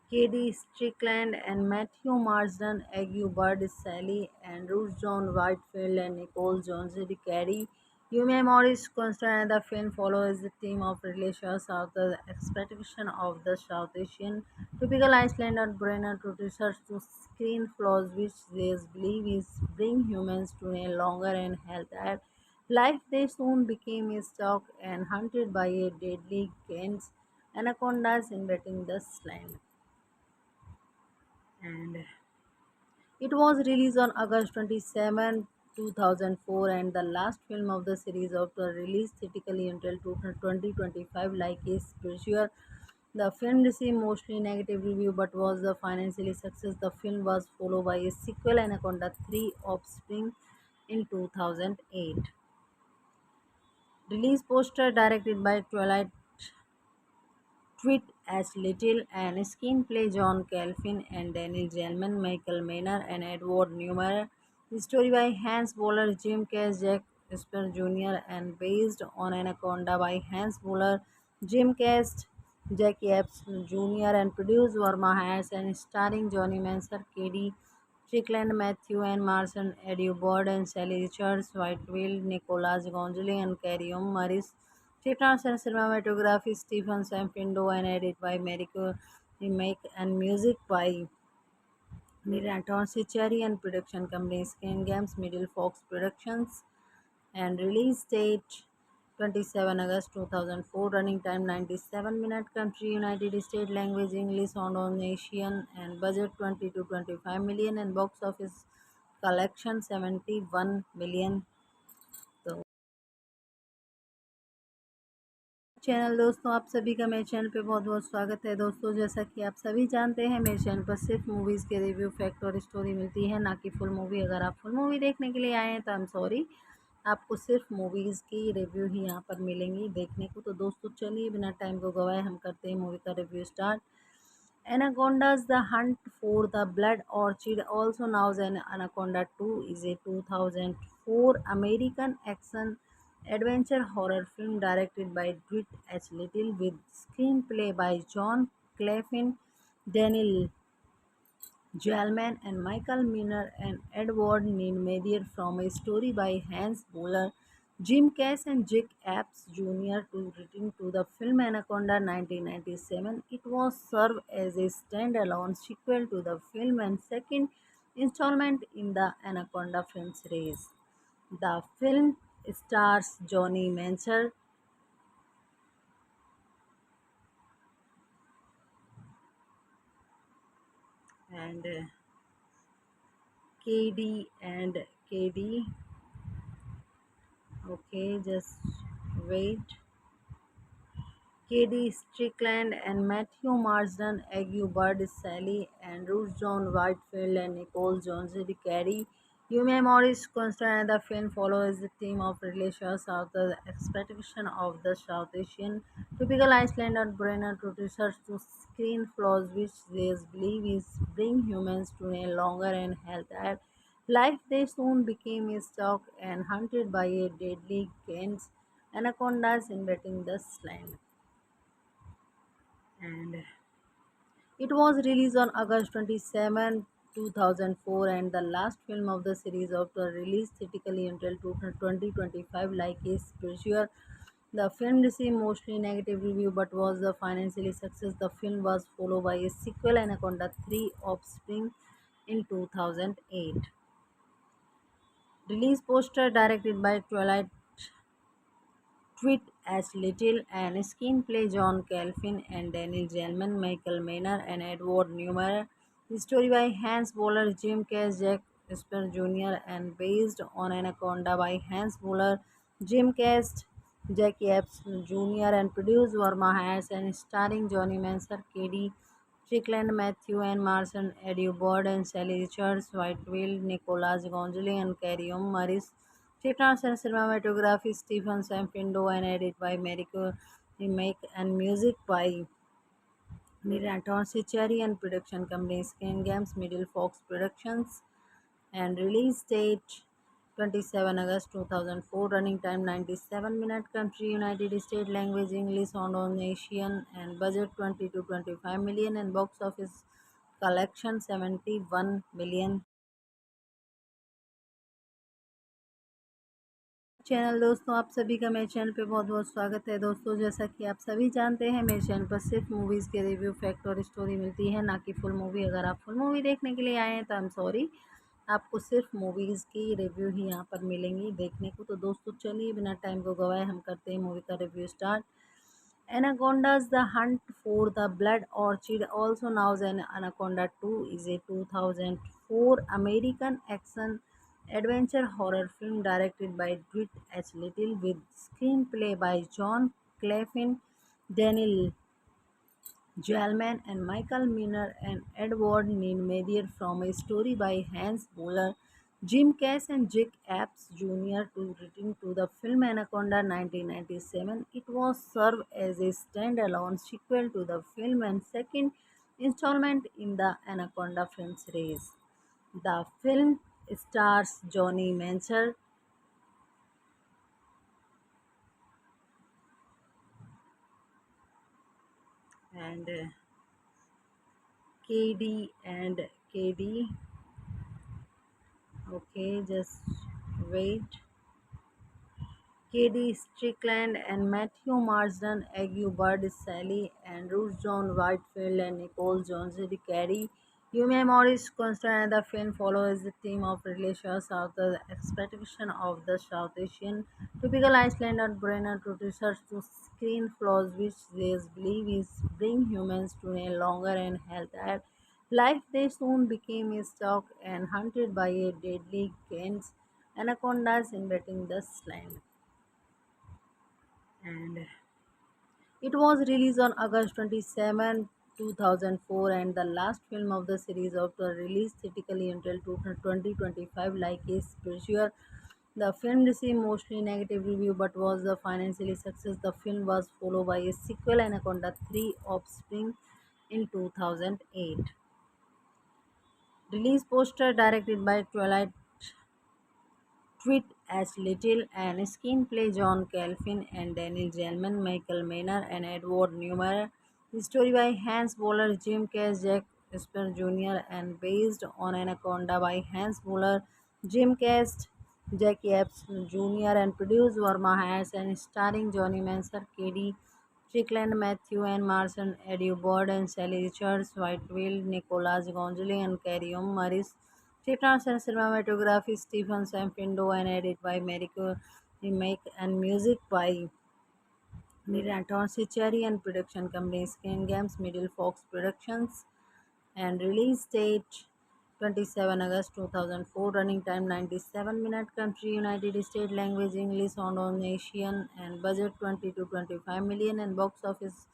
S1: Katie Strickland and Matthew Marsden, Aggie Bird, Sally Andrews, John Whitefield, and Nicole Jones. Carrie Yume Morris constant the film follows the theme of relations of the expectation of the South Asian typical Icelandic brain to research to screen flaws which they believe is bring humans to a longer and healthier life. They soon became stuck and hunted by a deadly gains anacondas invading the land. And it was released on August 27, 2004, and the last film of the series after release theatrically until 2025. Like a spiritual, the film received mostly negative review but was the financially success. The film was followed by a sequel, Anaconda 3 Offspring, in 2008. Release poster directed by Twilight Tweet as Little and screenplay John Calvin and Daniel Gelman, Michael Maynard and Edward Newmar. Story by Hans Boller, Jim Cash, Jack Esper Jr. and based on Anaconda by Hans Boller, Jim Cash, Jack Epps Jr. and produced Verma Harris and starring Johnny Manser, Katie Strickland, Matthew and Marson, Eddie Bird and Sally Richards, Whitefield, Nicholas Gonzalez and Carrie Maris. Chitrans and cinematography Stephen Sampindo and edit by Mariko Remake and music by Niraton Sichari and production company Skin Games Middle Fox Productions and release date 27 August 2004, running time 97 minutes, country United States, language English, Indonesian and budget 20 to 25 million and box office collection 71 million. So channel दोस्तों आप सभी का मेरे channel पे बहुत बहुत स्वागत है। दोस्तों जैसा कि आप सभी जानते हैं मेरे चैनल पर सिर्फ मूवीज़ के रिव्यू फैक्ट और स्टोरी मिलती है, ना कि फुल मूवी। अगर आप फुल मूवी देखने के लिए आए हैं तो आई एम सॉरी, आपको सिर्फ मूवीज़ की रिव्यू ही यहाँ पर मिलेंगी देखने को। तो दोस्तों चलिए बिना टाइम को गवाए हम करते हैं मूवी का review start. Anaconda's The Hunt for the Blood Orchid, also known as Anaconda 2, is a 2004 American action adventure horror film directed by Dwight H. Little with screenplay by John Clefin, Daniel Jalman and Michael Miner and Edward Neidmeyer, from a story by Hans Bowler, Jim Cash and Jake Epps Jr. to written to the film Anaconda 1997. It was served as a standalone sequel to the film and second installment in the Anaconda film series. The film stars Johnny Mancher and KD and KD. Okay, just wait. Katie Strickland and Matthew Marsden, Aggie Bird, Sally Andrews, John Whitefield, and Nicole Jones carry. You may Morris Constant, and the film follows the theme of relations of the expectation of the South Asian typical Islander brainer to research to screen flaws which they believe is bring humans to a longer and healthier life. They soon became stuck and hunted by a deadly Kent's anacondas invading the land. And it was released on August 27, 2004, and the last film of the series after release theatrically until 2025. Like a spiritual, the film received mostly negative review but was a financially success. The film was followed by a sequel, Anaconda 3 Offspring, in 2008. Release poster directed by Twilight Tweet as Little and screenplay John Calvin and Daniel Gelman, Michael Maynard and Edward Newman. The story by Hans Bowler, Jim Cash, Jack Esper Jr. and based on Anaconda by Hans Bowler, Jim Cash, Jack Epps Jr. and produced Verma Hayes and starring Johnny Manser, Katie Strickland, Matthew and Marson, Eddie Bird and Sally Richards, Whitefield, Nicholas Gonzalez and Carrie Maris. Technology and cinematography Stephen Samfindo and edited by Mariko Remake and music by Miraton Cherry and production company Skin Games Middle Fox Productions and release date 27 August 2004, running time 97 minutes, country United States, language English, Indonesian and budget 20 to 25 million and box office collection 71 million. Channel दोस्तों आप सभी का मेरे channel पे बहुत बहुत स्वागत है। दोस्तों जैसा कि आप सभी जानते हैं मेरे चैनल पर सिर्फ मूवीज़ के रिव्यू फैक्ट और स्टोरी मिलती है, ना कि फुल मूवी। अगर आप फुल मूवी देखने के लिए आए हैं तो आई एम सॉरी, आपको सिर्फ मूवीज़ की रिव्यू ही यहाँ पर मिलेंगी देखने को। तो दोस्तों चलिए बिना टाइम को गवाए हम करते हैं मूवी का review start. Anaconda's The Hunt for the Blood Orchid, also known as Anaconda 2, is a 2004 American action adventure horror film directed by Dwight H. Little with screenplay by John Clefin, Daniel Jalman and Michael Miner and Edward Neidmeyer, from a story by Hans Bowler, Jim Cash and Jake Epps Jr. to written to the film Anaconda 1997. It was served as a standalone sequel to the film and second installment in the Anaconda film series. The film stars Johnny Mancher and KD and KD. Okay, just wait. Katie Strickland and Matthew Marsden, Aggie Bird, Sally Andrews, John Whitefield, and Nicole Jones carry. You may Morris Constant, and the film follows the theme of relations of the expectation of the South Asian typical Islander brainer to research to screen flaws which they believe is bring humans to a longer and healthier life. They soon became stuck and hunted by a deadly Kent's anacondas invading the land. And It was released on August 27, 2004, and the last film of the series after release theatrically until 2025. Like a spiritual, the film received mostly negative review but was a financially success. The film was followed by a sequel, Anaconda 3 Offspring, in 2008. Release poster directed by Twilight Tweet as Little and screenplay John Calvin and Daniel Gelman, Michael Maynard and Edward Newmar. Story by Hans Boller, Jim Cash, Jack Esper Jr. and based on Anaconda by Hans Boller, Jim Cash, Jack Epps Jr. and produced Verma Harris and starring Johnny Manser, Katie Strickland, Matthew and Marson, Eddie Bird and Sally Richards, Whiteville, Nicholas Gonzalez and Carrie Morris. Citrons and cinematography Stephen Sampindo and edited by Mariko Remake and music by Miraton Cherry and production company Skin Games Middle Fox Productions and release date 27 August 2004, running time 97 minutes, country United States, language English, Indonesian and budget 20 to 25 million and box office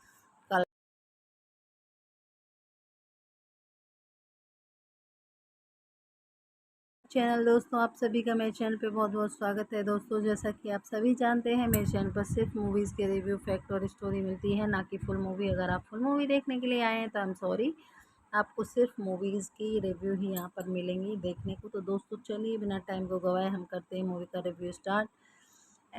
S1: channel. दोस्तों आप सभी का मेरे channel पे बहुत बहुत स्वागत है। दोस्तों जैसा कि आप सभी जानते हैं मेरे चैनल पर सिर्फ मूवीज़ के रिव्यू फैक्ट और स्टोरी मिलती है, ना कि फुल मूवी। अगर आप फुल मूवी देखने के लिए आए हैं तो आई एम सॉरी, आपको सिर्फ मूवीज़ की रिव्यू ही यहाँ पर मिलेंगी देखने को। तो दोस्तों चलिए बिना टाइम को गवाए हम करते हैं मूवी का review start.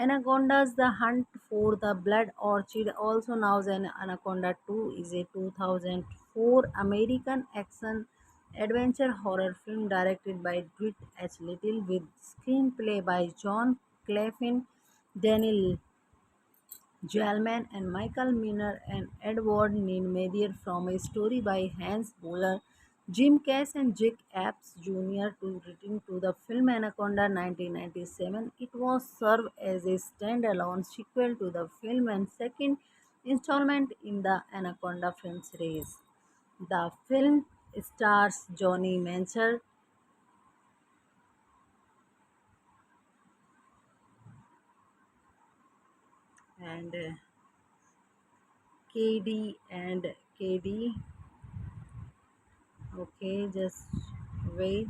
S1: Anaconda's The Hunt for the Blood Orchid, also known as Anaconda 2, is a 2004 American action adventure horror film directed by Dwight H. Little with screenplay by John Clefin, Daniel Jalman and Michael Miner and Edward Neimeyer from a story by Hans Boller, Jim Cash and Jake Apps Jr. to written to the film Anaconda 1997. It was served as a standalone sequel to the film and second installment in the Anaconda film series. The film stars Johnny Mancher and KD and KD. Okay, just wait.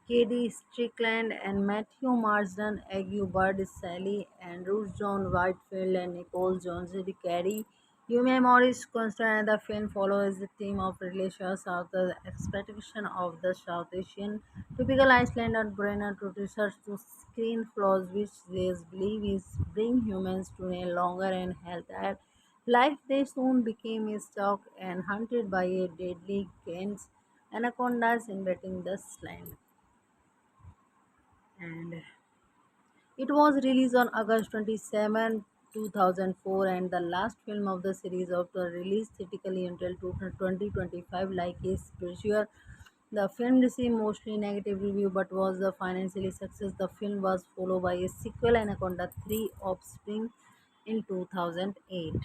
S1: Katie Strickland and Matthew Marsden, Aggie Bird, Sally Andrews, John Whitefield, and Nicole Jones. Carrie Yume Morris Constant and the film follows the theme of relations of the expectation of the South Asian typical Icelandic brainer to research to screen flaws which they believe is bring humans to a longer and healthier life. They soon became stuck and hunted by a deadly gains anacondas invading the land. And it was released on August 27, 2004, and the last film of the series after release theatrically until 2025. Like a spiritual, the film received mostly negative review but was a financially success. The film was followed by a sequel, Anaconda 3 Offspring, in 2008.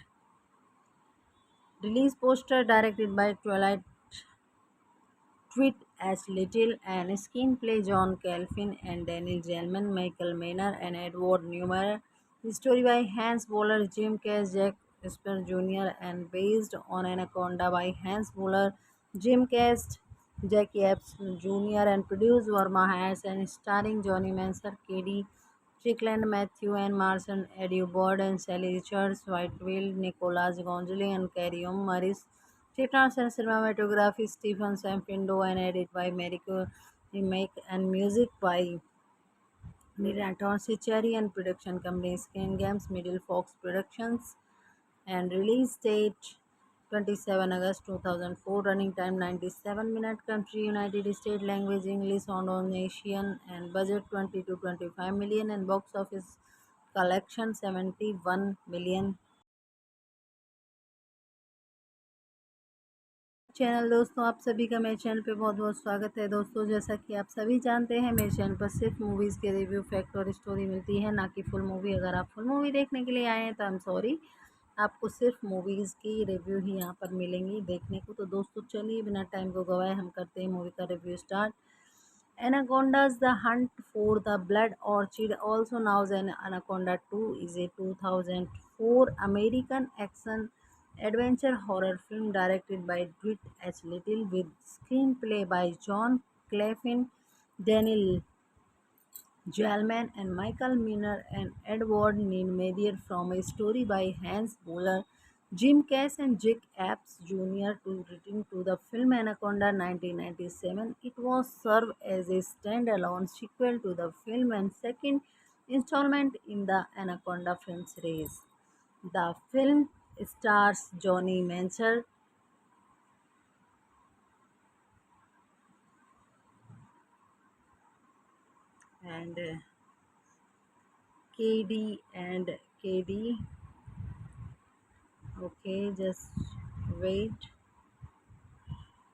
S1: Release poster directed by Twilight Tweet as Little and screenplay John Calvin and Daniel Gelman, Michael Maynard and Edward Newmar. Story by Hans Boller, Jim Cash, Jack Esper Jr. and based on Anaconda by Hans Boller, Jim Cash, Jack Epps Jr. and produced Verma Harris and starring Johnny Manser, Katie Strickland, Matthew and Marson, Eddie Bird and Sally Richards, Whiteville, Nicholas Gonzalez and Carrie Morris. Citrons and cinematography Stephen Sampindo and edited by Mariko Remake and music by Miraton Cherry and production company Skin Games Middle Fox Productions and release date 27 August 2004, running time 97 minutes, country United States, language English, Indonesian and budget 20 to 25 million and box office collection 71 million। Channel. दोस्तों आप सभी का मेरे channel पे बहुत बहुत स्वागत है। दोस्तों जैसा कि आप सभी जानते हैं मेरे चैनल पर सिर्फ मूवीज़ के रिव्यू फैक्ट और स्टोरी मिलती है, ना कि फुल मूवी। अगर आप फुल मूवी देखने के लिए आए हैं तो आई एम सॉरी, आपको सिर्फ मूवीज़ की रिव्यू ही यहाँ पर मिलेंगी देखने को। तो दोस्तों चलिए बिना टाइम को गवाए हम करते हैं मूवी का review start. Anaconda's The Hunt for the Blood Orchid, also known as Anaconda 2, is a 2004 2004 American action adventure horror film directed by Dwight H. Little with screenplay by John Clefin, Daniel Jalman and Michael Miner and Edward Neimeyer from a story by Hans Buller, Jim Cass and Jake Epps Jr. to written to the film Anaconda 1997. It was served as a standalone sequel to the film and second installment in the Anaconda film series. The film stars Johnny Mancher and KD and KD. Okay, just wait.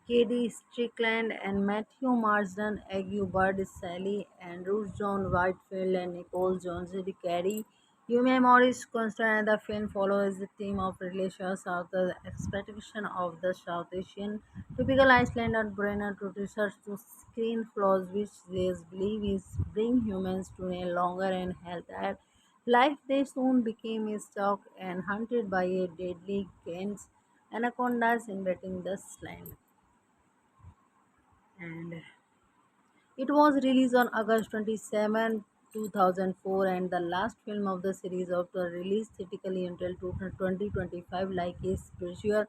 S1: Katie Strickland and Matthew Marsden, Aggie Bird, Sally Andrews, John Whitefield, and Nicole Jones. Carrie Yume Morris Constant and the film follows the theme of relations of the expectation of the South Asian typical Islander brainer to research to screen flaws which they believe is bring humans to a longer and healthier life. They soon became stuck and hunted by a deadly gains anacondas invading the land. And it was released on August 27, 2004, and the last film of the series after release theatrically until 2025. Like a spiritual,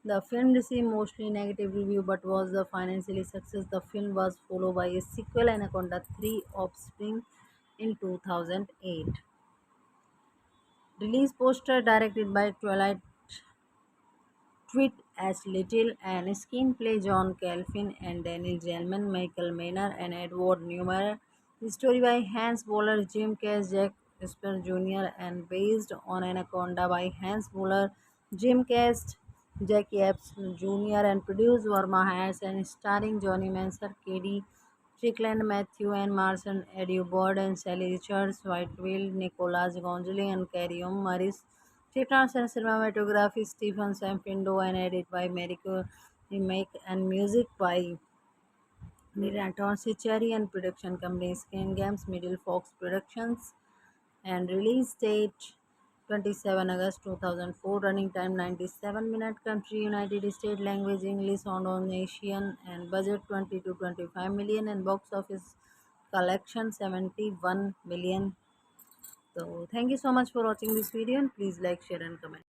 S1: the film received mostly negative review but was a financially success. The film was followed by a sequel, Anaconda 3 Offspring, in 2008. Release poster directed by Twilight Tweet as Little and screenplay John Calvin and Daniel Gelman, Michael Maynard and Edward Newman. The story by Hans Boller, Jim Cash, Jack Esper Jr. and based on Anaconda by Hans Boller, Jim Cash, Jack Epps Jr. and produced Verma Harris and starring Johnny Manser, Katie Strickland, Matthew and Marson, Eddie Bird and Sally Richards, Whitefield, Nicholas Gonzalez and Carrie Morris. Chitrans and cinematography Stephen Sampindo and edit by Mariko Remake and music by Miraton Cherry and production company Skin Games Middle Fox Productions and release date 27 August 2004, running time 97 minutes, country United States, language English, Indonesian and budget 20 to 25 million and box office collection 71 million. So thank you so much for watching this video and please like, share and comment.